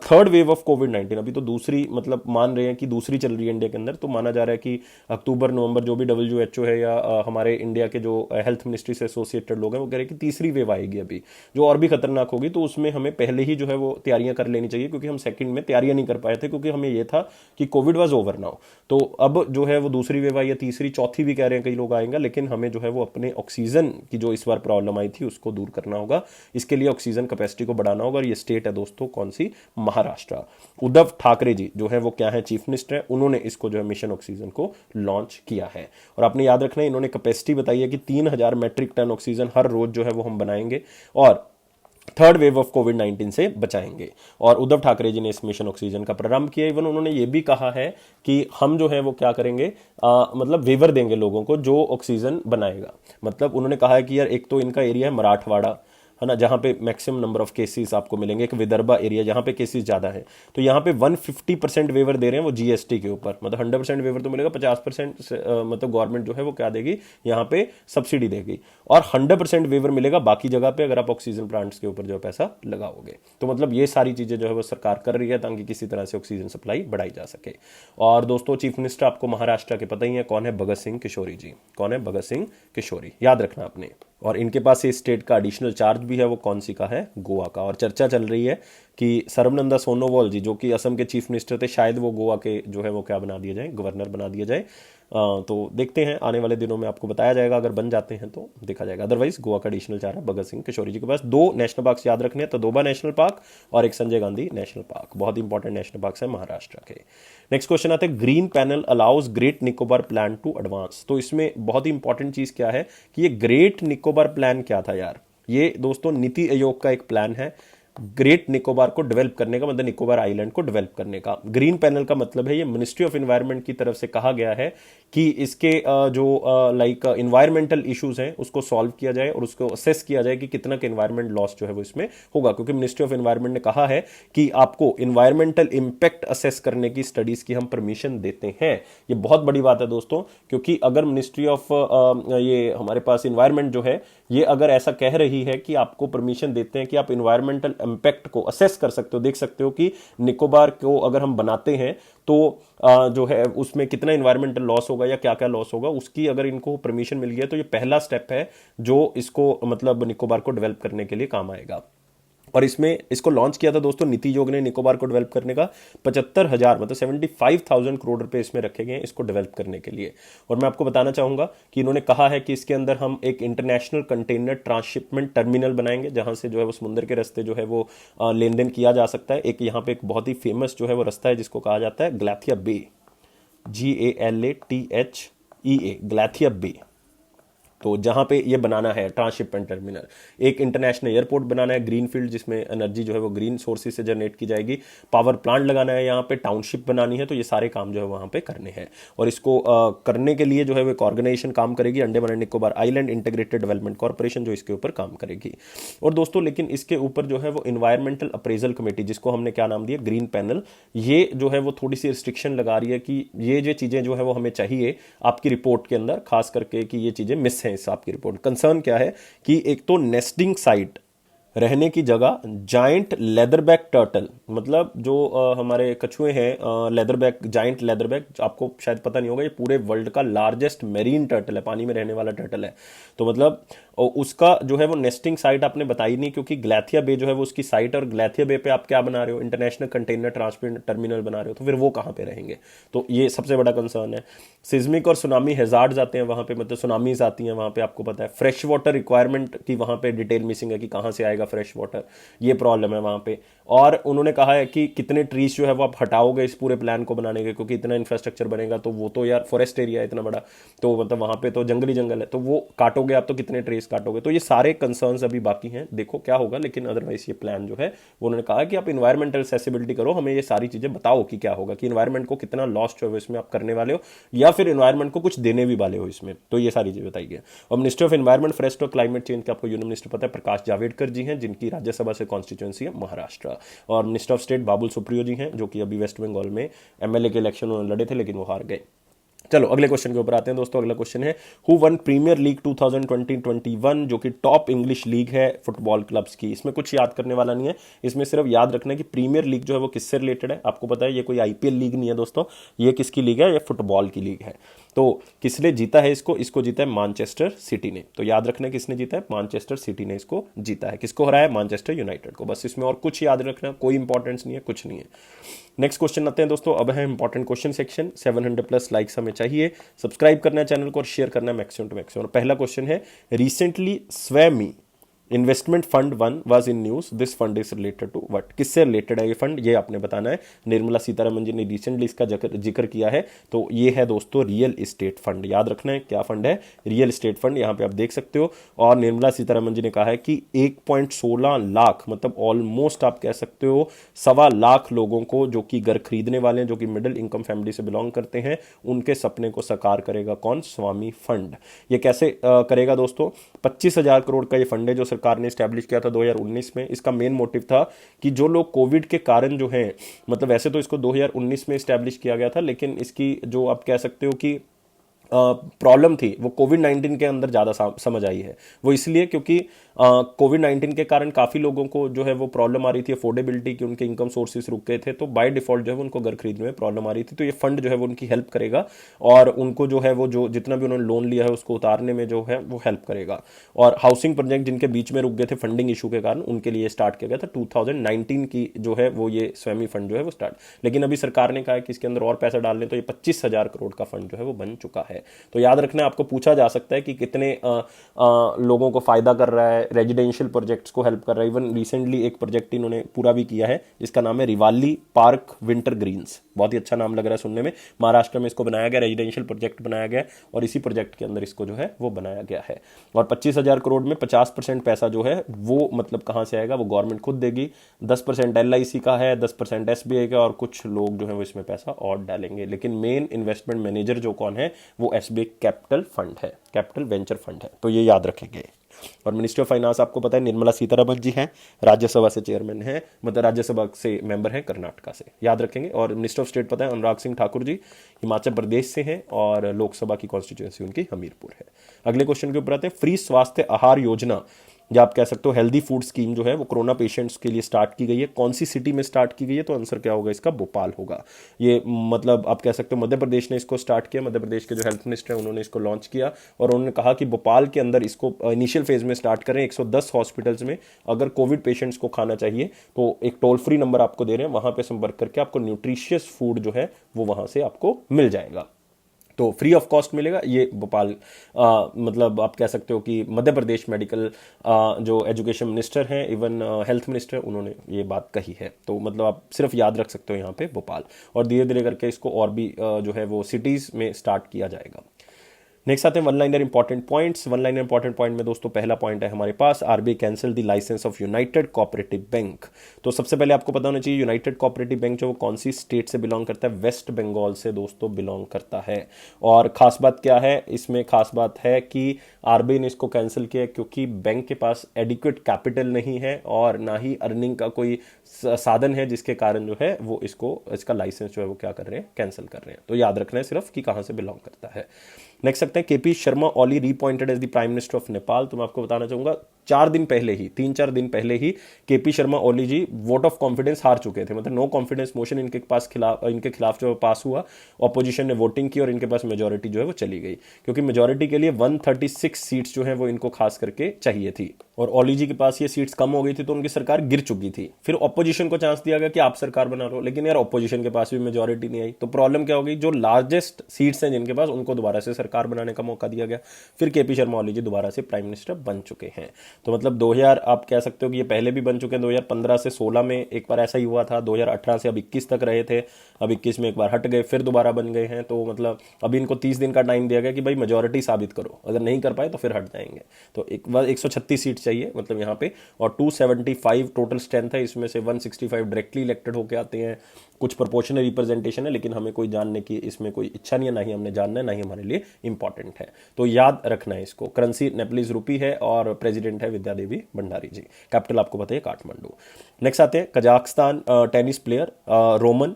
थर्ड वेव ऑफ कोविड-19, अभी तो दूसरी मतलब मान रहे हैं कि दूसरी चल रही है इंडिया के अंदर, तो माना जा रहा है कि अक्टूबर नवंबर जो भी WHO है या हमारे इंडिया के जो हेल्थ मिनिस्ट्री से एसोसिएटेड लोग हैं वो कह रहे हैं कि तीसरी वेव आएगी अभी, जो और भी खतरनाक होगी। तो उसमें हमें पहले ही जो है वो तैयारियां कर लेनी चाहिए, क्योंकि हम सेकंड में तैयारियां नहीं कर पाए थे, क्योंकि हमें ये था कि कोविड वाज ओवर नाउ। तो अब जो है वो दूसरी वेव आई है, तीसरी, चौथी भी कह रहे हैं कई लोग आएंगे, लेकिन हमें जो है वो अपने ऑक्सीजन की जो इस बार प्रॉब्लम आई थी उसको दूर करना होगा। इसके लिए ऑक्सीजन कैपेसिटी को बढ़ाना होगा। और ये स्टेट है दोस्तों कौन सी? महाराष्ट्र। उद्धव ठाकरे जी जो है वो क्या है? चीफ मिनिस्टर है, उन्होंने इसको जो है मिशन ऑक्सीजन को लॉन्च किया है। और आपने याद रखना है इन्होंने कैपेसिटी बताई है कि 3000 मेट्रिक टन ऑक्सीजन हर रोज जो है वो हम बनाएंगे। और थर्ड वेव ऑफ कोविड 19 से बचाएंगे। और उद्धव ठाकरे जी ने इस मिशन ऑक्सीजन का प्रारंभ किया। इवन उन्होंने ये भी कहा है कि हम जो है वो क्या करेंगे, मतलब वेवर देंगे लोगों को जो ऑक्सीजन बनाएगा। मतलब उन्होंने कहा है कि यार एक तो इनका एरिया है मराठवाड़ा, है ना, जहाँ पे मैक्सिमम नंबर ऑफ केसेस आपको मिलेंगे, एक विदर्भा एरिया जहाँ पे केसेस ज़्यादा है, तो यहाँ पे 150% वेवर दे रहे हैं वो जीएसटी के ऊपर। मतलब 100% वेवर तो मिलेगा, 50% मतलब गवर्नमेंट जो है वो क्या देगी, यहाँ पे सब्सिडी देगी, और 100% वेवर मिलेगा बाकी जगह पे अगर आप ऑक्सीजन प्लांट्स के ऊपर जो पैसा लगाओगे। तो मतलब ये सारी चीज़ें जो है वो सरकार कर रही है ताकि किसी तरह से ऑक्सीजन सप्लाई बढ़ाई जा सके। और दोस्तों चीफ मिनिस्टर आपको महाराष्ट्र के पता ही है कौन है, भगत सिंह किशोरी जी। कौन है, भगत सिंह किशोरी, याद रखना आपने। और इनके पास ये स्टेट का एडिशनल चार्ज भी है, वो कौन सी का है, गोवा का। और चर्चा चल रही है कि सर्बानंद सोनोवाल जी जो कि असम के चीफ मिनिस्टर थे, शायद वो गोवा के जो है वो क्या बना दिया जाए, गवर्नर बना दिया जाए। तो देखते हैं आने वाले दिनों में आपको बताया जाएगा, अगर बन जाते हैं तो देखा जाएगा। अदरवाइज गोवा का एडिशनल चार्ज भगत सिंह किशोरी जी के पास। 2 नेशनल पार्क याद रखने हैं, तो दोबा नेशनल पार्क और एक संजय गांधी नेशनल पार्क, बहुत इंपॉर्टेंट नेशनल पार्क है महाराष्ट्र के। नेक्स्ट क्वेश्चन आते हैं, green panel allows great Nicobar plan to advance. तो इसमें बहुत ही इंपॉर्टेंट चीज क्या है कि ये ग्रेट निकोबार प्लान क्या था यार। ये दोस्तों नीति आयोग का एक प्लान है ग्रेट निकोबार को डेवलप करने का, मतलब निकोबार आइलैंड को डेवलप करने का। ग्रीन पैनल का मतलब है ये मिनिस्ट्री ऑफ एनवायरनमेंट की तरफ से कहा गया है कि इसके जो लाइक इन्वायरमेंटल इश्यूज हैं उसको सॉल्व किया जाए और उसको असेस किया जाए कि कितना का इन्वायरमेंट लॉस जो है वो इसमें होगा। क्योंकि मिनिस्ट्री ऑफ एनवायरनमेंट ने कहा है कि आपको इन्वायरमेंटल इंपैक्ट असेस करने की स्टडीज की हम परमिशन देते हैं। ये बहुत बड़ी बात है दोस्तों, क्योंकि अगर मिनिस्ट्री ऑफ ये हमारे पास इन्वायरमेंट जो है ये अगर ऐसा कह रही है कि आपको परमिशन देते हैं कि आप इन्वायरमेंटल इंपैक्ट को असेस कर सकते हो, देख सकते हो कि निकोबार को अगर हम बनाते हैं तो जो है उसमें कितना इन्वायरमेंटल लॉस होगा या क्या क्या लॉस होगा, उसकी अगर इनको परमिशन मिल गया तो ये पहला स्टेप है जो इसको मतलब निकोबार को डेवलप करने के लिए काम आएगा। और इसमें इसको लॉन्च किया था दोस्तों नीति आयोग ने निकोबार को डेवलप करने का। 75,000 मतलब 75,000 करोड़ रुपए इसमें रखे गए हैं इसको डेवलप करने के लिए। और मैं आपको बताना चाहूंगा कि इन्होंने कहा है कि इसके अंदर हम एक इंटरनेशनल कंटेनर ट्रांसशिपमेंट टर्मिनल बनाएंगे जहां से जो है वो समुद्र के रास्ते जो है वो लेन देन किया जा सकता है। एक यहाँ पे एक बहुत ही फेमस जो है वो रास्ता है जिसको कहा जाता है ग्लैथिया बे, GALATHEA, ग्लैथिया बे। तो जहां पे ये बनाना है ट्रांसशिपमेंट टर्मिनल, एक इंटरनेशनल एयरपोर्ट बनाना है ग्रीनफील्ड जिसमें एनर्जी जो है वो ग्रीन सोर्सेज से जनरेट की जाएगी, पावर प्लांट लगाना है, यहाँ पे टाउनशिप बनानी है। तो ये सारे काम जो है वहां पे करने हैं। और इसको करने के लिए जो है वो एक ऑर्गेनाइजेशन काम करेगी, Andaman and Nicobar island integrated development corporation, जो इसके ऊपर काम करेगी। और दोस्तों लेकिन इसके ऊपर जो है वो इन्वायरमेंटल अप्रेजल कमेटी, जिसको हमने क्या नाम दिया, ग्रीन पैनल, ये जो है वो थोड़ी सी रिस्ट्रिक्शन लगा रही है कि ये जो चीजें जो है वो हमें चाहिए आपकी रिपोर्ट के अंदर, खास करके कि ये चीजें मिस हैं इस आपकी रिपोर्ट। कंसर्न क्या है कि एक तो नेस्टिंग साइट, रहने की जगह, जाइंट लेदरबैक टर्टल, मतलब जो हमारे कछुए हैं लेदरबैक, जाइंट लेदरबैक, आपको शायद पता नहीं होगा ये पूरे वर्ल्ड का लार्जेस्ट मेरीन टर्टल है, पानी में रहने वाला टर्टल है। तो मतलब उसका जो है वो नेस्टिंग साइट आपने बताई नहीं, क्योंकि ग्लैथिया बे जो है वो उसकी साइट, और ग्लैथिया बे पे आप क्या बना रहे हो, इंटरनेशनल कंटेनर ट्रांसपोर्ट टर्मिनल बना रहे हो, तो फिर वो कहाँ पे रहेंगे। तो ये सबसे बड़ा कंसर्न है। सिज्मिक और सुनामी हैजार्ड्स आते हैं वहां पे, मतलब सुनामीज आती हैं वहां पे, आपको पता है। फ्रेश वाटर रिक्वायरमेंट की वहां पे डिटेल मिसिंग है कि कहां से आएगा फ्रेश वाटर, ये प्रॉब्लम है वहां पे। और उन्होंने कहा है कि कितने ट्रीज जो है वो आप हटाओगे इस पूरे प्लान को बनाने के, क्योंकि इतना इंफ्रास्ट्रक्चर बनेगा तो वो तो यार फॉरेस्ट एरिया है इतना बड़ा, तो मतलब वहां पे तो जंगली जंगल है, तो वो काटोगे आप तो कितने ट्रीज काटोगे। तो ये सारे कंसर्न्स अभी बाकी हैं, देखो क्या होगा। लेकिन अदरवाइज ये प्लान जो है वो उन्होंने कहा कि आप इन्वायरमेंटल एक्सेसिबिलिटी करो, हमें ये सारी चीजें बताओ कि क्या होगा, कि इन्वायरमेंट को कितना लॉस जो है इसमें आप करने वाले हो या फिर इन्वायरमेंट को कुछ देने भी वाले हो इसमें। तो ये सारी चीजें बताइए। और मिनिस्टर ऑफ एनवायरमेंट, फॉरेस्ट और क्लाइमेट चेंज के आपको यूनियन मिनिस्टर पता है प्रकाश जावड़ेकर जी हैं, जिनकी राज्यसभा से कॉन्स्टिट्यूएंसी है महाराष्ट्र। और minister of state Babul Supriyo जी हैं, जो कि अभी वेस्ट बंगाल में एमएलए के इलेक्शन उन्होंने लड़े थे लेकिन वो हार गए। चलो अगले क्वेश्चन के ऊपर आते हैं दोस्तों। अगला क्वेश्चन है हु वन प्रीमियर लीग 2020-21, जो कि टॉप इंग्लिश लीग है फुटबॉल क्लब्स की। इसमें कुछ याद करने वाला नहीं है, इसमें सिर्फ याद रखना है कि प्रीमियर लीग जो है वो किससे रिलेटेड है। आपको पता है ये कोई आईपीएल लीग नहीं है दोस्तों, ये किसकी लीग है, ये फुटबॉल की लीग है। तो किसने जीता है इसको जीता है मैनचेस्टर सिटी ने। तो याद रखना किसने जीता है, मैनचेस्टर सिटी ने इसको जीता है। किसको हराया है, मैनचेस्टर यूनाइटेड को। बस इसमें और कुछ याद रखना, कोई इंपॉर्टेंस नहीं है, कुछ नहीं है। नेक्स्ट क्वेश्चन आते हैं दोस्तों, अब है इंपॉर्टेंट क्वेश्चन सेक्शन। 700+ लाइक्स हमें चाहिए, सब्सक्राइब करना है चैनल को और शेयर करना है मैक्सिमम टू मैक्सिमम। पहला क्वेश्चन है, recently swamy investment fund one was in news, this fund is related to what, किससे रिलेटेड है ये फंड, ये आपने बताना है। निर्मला सीतारमन जी ने रिसेंटली इसका जिक्र किया है। तो ये है दोस्तों रियल एस्टेट फंड, याद रखना है क्या फंड है, रियल एस्टेट फंड, यहां पे आप देख सकते हो। और निर्मला सीतारमन जी ने कहा है कि 1.16 लाख, मतलब ऑलमोस्ट आप कह सकते हो 1.25 लाख लोगों को जो कि घर खरीदने वाले हैं, जो कि मिडिल इनकम फैमिली से बिलोंग करते हैं, उनके सपने को साकार करेगा कौन, स्वामी फंड। ये कैसे करेगा दोस्तों, 25,000 करोड़ का ये फंड है जो सरकार ने स्टैब्लिश किया था 2019 में। इसका मेन मोटिव था कि जो लोग कोविड के कारण जो है, मतलब वैसे तो इसको 2019 में स्टैब्लिश किया गया था, लेकिन इसकी जो आप कह सकते हो कि प्रॉब्लम थी वो कोविड 19 के अंदर ज़्यादा समझ आई है। वो इसलिए क्योंकि कोविड 19 के कारण काफ़ी लोगों को जो है वो प्रॉब्लम आ रही थी अफोर्डेबिलिटी की, उनके इनकम सोर्सेज रुक गए थे, तो बाय डिफॉल्ट जो है उनको घर खरीदने में प्रॉब्लम आ रही थी। तो ये फंड जो है वो उनकी हेल्प करेगा और उनको जो है वो जो जितना भी उन्होंने लोन लिया है उसको उतारने में जो है वो हेल्प करेगा। और हाउसिंग प्रोजेक्ट जिनके बीच में रुक गए थे फंडिंग इशू के कारण, उनके लिए स्टार्ट किया गया था 2019 की जो है वो ये स्वामी फंड जो है वो स्टार्ट। लेकिन अभी सरकार ने कहा है कि इसके अंदर और पैसा डाल लें, तो ये 25,000 करोड़ का फंड जो है वो बन चुका है। तो याद रखना, आपको पूछा जा सकता है कि कितने लोगों को फायदा कर रहा है, रेजिडेंशियल प्रोजेक्ट्स को हेल्प कर रहा है। इवन रिसेंटली एक प्रोजेक्ट इन्होंने पूरा भी किया है जिसका नाम है रिवाली पार्क विंटर ग्रीन्स, बहुत ही अच्छा नाम लग रहा है सुनने में। महाराष्ट्र में इसको बनाया गया, रेजिडेंशियल प्रोजेक्ट बनाया गया और इसी प्रोजेक्ट के अंदर इसको जो है वो बनाया गया है। और 25,000 करोड़ में 50% पैसा जो है वो मतलब कहां से आएगा, वो गवर्नमेंट खुद देगी। 10% LIC का है, 10% SBI का, और कुछ लोग जो है वो इसमें पैसा और डालेंगे। लेकिन मेन इन्वेस्टमेंट मैनेजर जो कौन है, वो SBI कैपिटल फंड है, कैपिटल वेंचर फंड है। तो ये याद रखेंगे। और मिनिस्ट्री ऑफ फाइनेंस आपको पता है निर्मला सीतारमन जी हैं, राज्यसभा से चेयरमैन है, मतलब राज्यसभा से मेंबर हैं कर्नाटका से, याद रखेंगे। और मिनिस्टर ऑफ स्टेट पता है अनुराग सिंह ठाकुर जी हिमाचल प्रदेश से हैं और लोकसभा की कॉन्स्टिट्यूएंसी उनकी हमीरपुर है। अगले क्वेश्चन के ऊपर आते हैं, फ्री स्वास्थ्य आहार योजना या आप कह सकते हो हेल्दी फूड स्कीम जो है वो कोरोना पेशेंट्स के लिए स्टार्ट की गई है। कौन सी सिटी में स्टार्ट की गई है, तो आंसर क्या होगा इसका, भोपाल होगा। ये मतलब आप कह सकते हो मध्य प्रदेश ने इसको स्टार्ट किया, मध्य प्रदेश के जो हेल्थ मिनिस्टर हैं उन्होंने इसको लॉन्च किया और उन्होंने कहा कि भोपाल के अंदर इसको इनिशियल फेज में स्टार्ट करें। 110 हॉस्पिटल्स में अगर कोविड पेशेंट्स को खाना चाहिए तो एक टोल फ्री नंबर आपको दे रहे हैं, वहां पर संपर्क करके आपको न्यूट्रिशियस फूड जो है वो वहां से आपको मिल जाएगा। तो फ्री ऑफ कॉस्ट मिलेगा। ये भोपाल मतलब आप कह सकते हो कि मध्य प्रदेश मेडिकल जो एजुकेशन मिनिस्टर हैं, इवन हेल्थ मिनिस्टर, उन्होंने ये बात कही है। तो मतलब आप सिर्फ याद रख सकते हो यहाँ पे भोपाल, और धीरे धीरे करके इसको और भी जो है वो सिटीज़ में स्टार्ट किया जाएगा। नेक्स्ट आते हैं one liner important points. One liner important point में दोस्तों पहला पॉइंट है हमारे पास, RBI cancel the license of united cooperative bank. तो सबसे पहले आपको पता होना चाहिए यूनाइटेड कोऑपरेटिव बैंक जो वो कौन सी स्टेट से बिलोंग करता है, वेस्ट बंगाल से दोस्तों बिलोंग करता है। और खास बात क्या है इसमें, खास बात है कि RBI ने इसको कैंसिल किया क्योंकि बैंक के पास एडिक्वेट कैपिटल नहीं है और ना ही अर्निंग का कोई साधन है, जिसके कारण जो है वो इसका लाइसेंस जो है वो क्या कर रहे हैं, कैंसिल कर रहे हैं। तो याद रखना है सिर्फ कि कहां से बिलोंग करता है। नेक्स्ट सकते हैं KP Sharma Oli reappointed as the prime minister of Nepal. तो मैं आपको बताना चाहूंगा 3-4 दिन पहले ही KP Sharma Oli ji vote of confidence हार चुके थे, मतलब नो कॉन्फिडेंस मोशन इनके खिलाफ जो पास हुआ, ऑपोजिशन ने वोटिंग की और इनके पास मेजोरिटी जो है वो चली गई, क्योंकि मेजोरिटी के लिए 136 सीट्स जो है वो इनको खास करके चाहिए थी और ओली जी के पास ये सीट्स कम हो गई थी तो उनकी सरकार गिर चुकी थी। फिर ऑपोजिशन को चांस दिया गया कि आप सरकार बना लो, लेकिन यार ऑपोजिशन के पास भी मेजोरिटी नहीं आई, तो प्रॉब्लम क्या हो गई, जो लार्जेस्ट सीट्स हैं जिनके पास उनको दोबारा से सरकार बनाने का मौका दिया गया। फिर KP शर्मा ओली जी दोबारा से प्राइम मिनिस्टर बन चुके हैं। तो मतलब 2000 आप कह सकते हो कि ये पहले भी बन चुके हैं, 2015 से 16 में एक बार ऐसा ही हुआ था, 2018 से अब 21 तक रहे थे, अब 21 में एक बार हट गए, फिर दोबारा बन गए हैं। तो मतलब अभी इनको 30 दिन का टाइम दिया गया कि भाई मेजोरिटी साबित करो, अगर नहीं कर पाए तो फिर हट जाएंगे। तो एक बार 136 सीट चाहिए मतलब यहाँ पे, और 275 टोटल स्ट्रेंथ है, इसमें से 165 डायरेक्टली इलेक्टेड होकर आते हैं, कुछ प्रोपोर्शनल रिप्रेजेंटेशन है, लेकिन हमें कोई जानने की इसमें कोई इच्छा नहीं है, ना ही हमने जानना है, ना ही हमारे लिए इंपॉर्टेंट है। तो याद रखना है इसको। करेंसी नेपलीज रूपी है और प्रेसिडेंट है विद्या देवी भंडारी जी। कैपिटल आपको पता है काठमांडू। नेक्स्ट आते हैं Kazakhstan tennis player Roman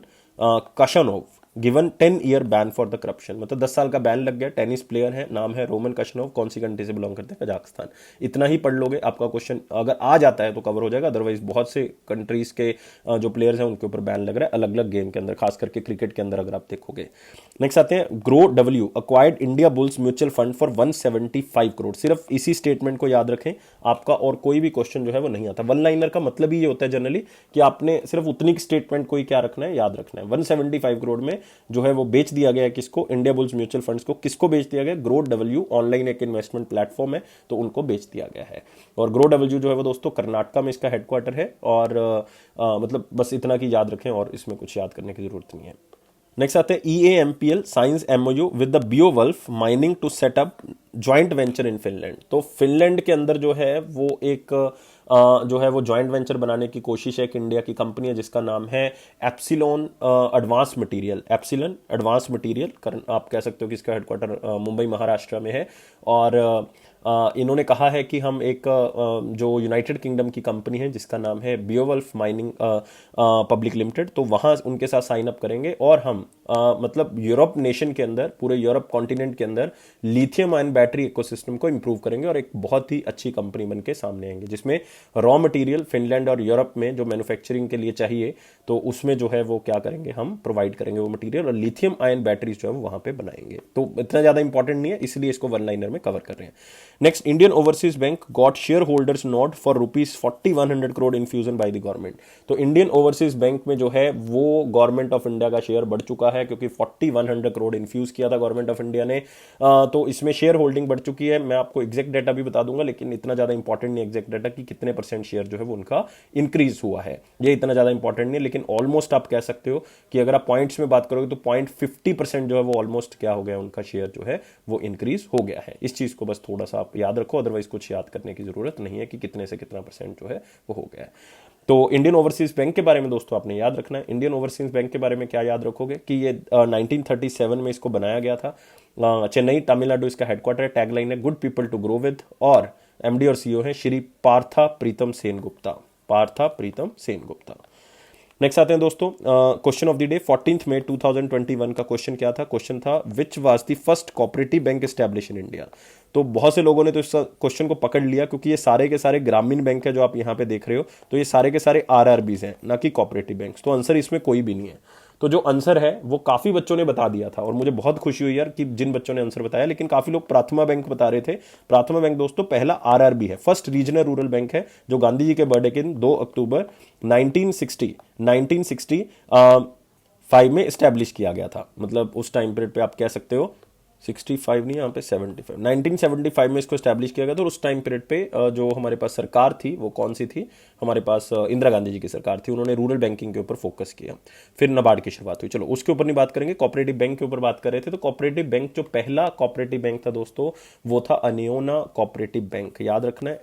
Kashnov given 10 year ban for the corruption, मतलब 10 साल का बैन लग गया। टेनिस प्लेयर है, नाम है रोमन कशनोव, कौन सी कंट्री से बिलोंग करते हैं, कजाकिस्तान। इतना ही पढ़ लोगे, आपका क्वेश्चन अगर आ जाता है तो कवर हो जाएगा, अदरवाइज बहुत से कंट्रीज के जो प्लेयर्स हैं उनके ऊपर बैन लग रहा है अलग अलग गेम के अंदर, खास करके क्रिकेट के अंदर अगर आप देखोगे। नेक्स्ट आते हैं grow W acquired India bulls mutual fund for 175 crore. सिर्फ इसी स्टेटमेंट को याद रखें, आपका और कोई भी क्वेश्चन जो है वो नहीं आता। वन लाइनर का मतलब ही ये होता है जनरली कि आपने सिर्फ उतनी स्टेटमेंट को ही क्या रखना है, याद रखना है। 175 करोड़ में जो है वो बेच दिया गया है। किसको? इंडिया बुल्स म्यूचुअल फंड्स को। किसको बेच दिया गया? ग्रो डब्ल्यू, ऑनलाइन एक इन्वेस्टमेंट प्लेटफॉर्म है, तो उनको बेच दिया गया है। और ग्रो डब्ल्यू जो है वो दोस्तों कर्नाटका में इसका हेडक्वार्टर है। और मतलब बस इतना की याद रखें और इसमें कुछ याद करने की जरूरत नहीं है। नेक्स्ट आते हैं EAMPL science MOU with the Beowulf mining to set up joint venture in Finland. तो फिनलैंड के अंदर जो है वो एक जो है वो ज्वाइंट वेंचर बनाने की कोशिश है। एक इंडिया की कंपनी है जिसका नाम है epsilon advance material. Epsilon advance material, आप कह सकते हो कि इसका हेडक्वार्टर मुंबई महाराष्ट्र में है। और इन्होंने कहा है कि हम एक जो यूनाइटेड किंगडम की कंपनी है जिसका नाम है बियोवल्फ माइनिंग पब्लिक लिमिटेड, तो वहाँ उनके साथ साइन अप करेंगे और हम मतलब यूरोप नेशन के अंदर, पूरे यूरोप कॉन्टिनेंट के अंदर लिथियम आयन बैटरी इकोसिस्टम को इंप्रूव करेंगे और एक बहुत ही अच्छी कंपनी बन के सामने आएंगे, जिसमें रॉ मटेरियल फिनलैंड और यूरोप में जो मैन्युफैक्चरिंग के लिए चाहिए तो उसमें जो है वो क्या करेंगे, हम प्रोवाइड करेंगे वो मटेरियल, और लिथियम आयन बैटरीज जो है वो वहाँ पे बनाएंगे। तो इतना ज़्यादा इंपॉर्टेंट नहीं है, इसलिए इसको वन लाइनर में कवर कर रहे हैं। Next, Indian overseas bank got share holders note for ₹4100 crore infusion bye the government. तो इंडियन ओवरसीज बैंक में जो है वो गवर्नमेंट ऑफ इंडिया का शेयर बढ़ चुका है, क्योंकि 4100 करोड़ इन्फ्यूज किया था गवर्नमेंट ऑफ इंडिया ने। तो इसमें शेयर होल्डिंग बढ़ चुकी है। मैं आपको एग्जैक्ट डाटा भी बता दूंगा, लेकिन इतना ज्यादा इंपॉर्टेंट नहीं एग्जैक्ट डाटा कि कितने % शेयर जो है वो उनका इंक्रीज हुआ है, ये इतना ज्यादा इंपॉर्टेंट नहीं है। लेकिन ऑलमोस्ट आप कह सकते हो कि अगर आप पॉइंट्स में बात करोगे तो 0.50% जो है वो ऑलमोस्ट क्या हो गया, उनका शेयर जो है वो इंक्रीज हो गया है। इस चीज को बस थोड़ा सा आप याद रखो, अदरवाइज कुछ याद करने की जरूरत नहीं है कि कितने से कितना % जो है वो हो गया है। तो इंडियन ओवरसीज बैंक के बारे में दोस्तों आपने याद रखना है। इंडियन ओवरसीज बैंक के बारे में क्या याद रखोगे कि ये 1937 में इसको बनाया गया था। चेन्नई तमिलनाडु इसका हेडक्वार्टर है। टैगलाइन है good people to grow with, और MD और CEO है श्री पार्था प्रीतम सेन गुप्ता। पार्था प्रीतम सेन गुप्ता। नेक्स्ट आते हैं दोस्तों क्वेश्चन ऑफ द डे। 14 मई 2021 का क्वेश्चन क्या था? क्वेश्चन था which was the first cooperative bank establish in India. तो बहुत से लोगों ने तो इस क्वेश्चन को पकड़ लिया, क्योंकि ये सारे के सारे ग्रामीण बैंक है जो आप यहाँ पे देख रहे हो, तो ये सारे के सारे RRBs हैं, ना कि कोऑपरेटिव बैंक्स। तो आंसर इसमें कोई भी नहीं है। तो जो आंसर है वो काफी बच्चों ने बता दिया था, और मुझे बहुत खुशी हुई यार कि जिन बच्चों ने आंसर बताया, लेकिन काफी लोग प्राथमा बैंक बता रहे थे। प्राथमा बैंक दोस्तों पहला RRB है, फर्स्ट रीजनल रूरल बैंक है, जो गांधी जी के बर्थडे के दिन 2 अक्टूबर 1965 में स्टैब्लिश किया गया था। मतलब उस टाइम पीरियड पे आप कह सकते हो 65 नहीं, यहाँ पे 75, 1975 में इसको स्टैब्लिश किया गया था। और उस टाइम पीरियड पे जो हमारे पास सरकार थी वो कौन सी थी? हमारे पास इंदिरा गांधी जी की सरकार थी। उन्होंने रूरल बैंकिंग के ऊपर फोकस किया। फिर नाबार्ड की शुरुआत हुई। चलो उसके ऊपर नहीं बात करेंगे, कोऑपरेटिव बैंक के ऊपर बात कर रहे थे। तो कोऑपरेटिव बैंक, जो पहला कोऑपरेटिव बैंक था दोस्तों, वो था अनियोना कोऑपरेटिव बैंक। याद रखना है,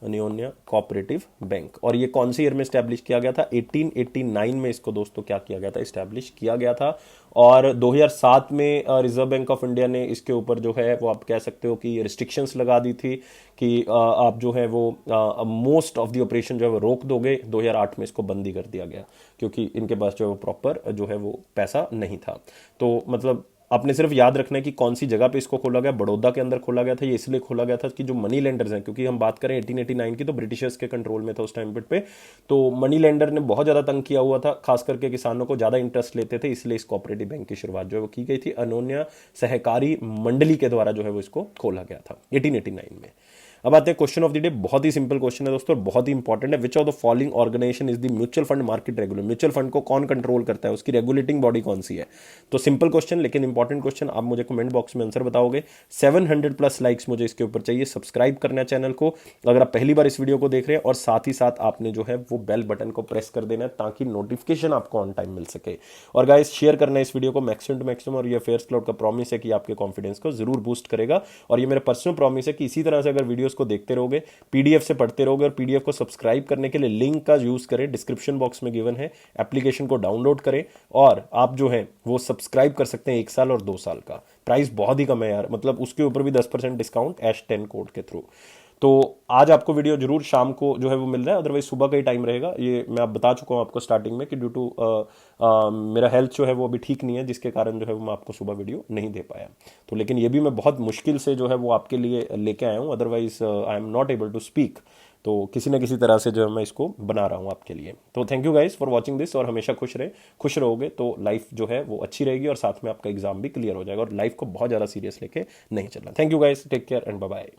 अनियोनिया कोऑपरेटिव बैंक। और ये कौन से ईयर में स्टैब्लिश किया गया था? 1889 में इसको दोस्तों क्या किया गया था? स्टैब्लिश किया गया था। और 2007 में रिजर्व बैंक ऑफ इंडिया ने इसके ऊपर जो है वो आप कह सकते हो कि रिस्ट्रिक्शंस लगा दी थी कि आप जो है वो मोस्ट ऑफ द ऑपरेशन जो है वो रोक दोगे। 2008 में इसको बंदी कर दिया गया, क्योंकि इनके पास जो है वो प्रॉपर जो है वो पैसा नहीं था। तो मतलब आपने सिर्फ याद रखना है कि कौन सी जगह पे इसको खोला गया। बड़ौदा के अंदर खोला गया था। ये इसलिए खोला गया था कि जो मनी लेंडर्स हैं, क्योंकि हम बात करें 1889 की, तो ब्रिटिशर्स के कंट्रोल में था उस टाइम पे। तो मनी लेंडर ने बहुत ज़्यादा तंग किया हुआ था, खास करके किसानों को ज़्यादा इंटरेस्ट लेते थे, इसलिए इस कोऑपरेटिव बैंक की शुरुआत जो है वो की गई थी। अनोन्या सहकारी मंडली के द्वारा जो है वो इसको खोला गया था 1889 में। अब आते हैं क्वेश्चन ऑफ द डे। बहुत ही सिंपल क्वेश्चन है दोस्तों, बहुत ही इंपॉर्टेंट है। Which of the following organization is the mutual fund market regulator. Mutual fund को कौन कंट्रोल करता है, उसकी रेगुलेटिंग बॉडी कौन सी है? तो सिंपल क्वेश्चन लेकिन इंपॉर्टेंट क्वेश्चन। आप मुझे कमेंट बॉक्स में आंसर बताओगे। 700+ लाइक्स मुझे इसके ऊपर चाहिए। सब्सक्राइब करना है चैनल को अगर आप पहली बार इस वीडियो को देख रहे हैं, और साथ ही साथ आपने जो है वो बेल बटन को प्रेस कर देना है, ताकि नोटिफिकेशन आपको ऑन टाइम मिल सके। और गाइस शेयर करना है इस वीडियो को मैक्सिमम टू मैक्सिमम। और ये अफेयर्स क्लाउड का प्रॉमिस है कि आपके कॉन्फिडेंस को जरूर बूस्ट करेगा। और ये मेरा पर्सनल प्रॉमिस है कि इसी तरह से अगर वीडियोस को देखते रहोगे, PDF से पढ़ते रहोगे, और PDF को सब्सक्राइब करने के लिए लिंक का यूज करें, डिस्क्रिप्शन बॉक्स में गिवन है। एप्लीकेशन को डाउनलोड करें, और आप जो है वो सब्सक्राइब कर सकते हैं 1 साल और 2 साल का। प्राइस बहुत ही कम है यार, मतलब उसके ऊपर भी 10% डिस्काउंट ASH10 कोड के थ्रू। तो आज आपको वीडियो जरूर शाम को जो है वो मिल रहा है, अदरवाइज सुबह का ही टाइम रहेगा। ये मैं आप बता चुका हूँ आपको स्टार्टिंग में कि ड्यू टू मेरा हेल्थ जो है वो अभी ठीक नहीं है, जिसके कारण जो है वो मैं आपको सुबह वीडियो नहीं दे पाया। तो लेकिन ये भी मैं बहुत मुश्किल से जो है वो आपके लिए लेके आया हूँ, otherwise I am not able to speak. तो किसी ना किसी तरह से जो है मैं इसको बना रहा हूँ आपके लिए। तो thank you guys for watching this. और हमेशा खुश रहोगे तो लाइफ जो है वो अच्छी रहेगी, और साथ में आपका एग्जाम भी क्लियर हो जाएगा, और लाइफ को बहुत ज़्यादा सीरियस लेके नहीं चलना। Thank you guys, take care and bye bye.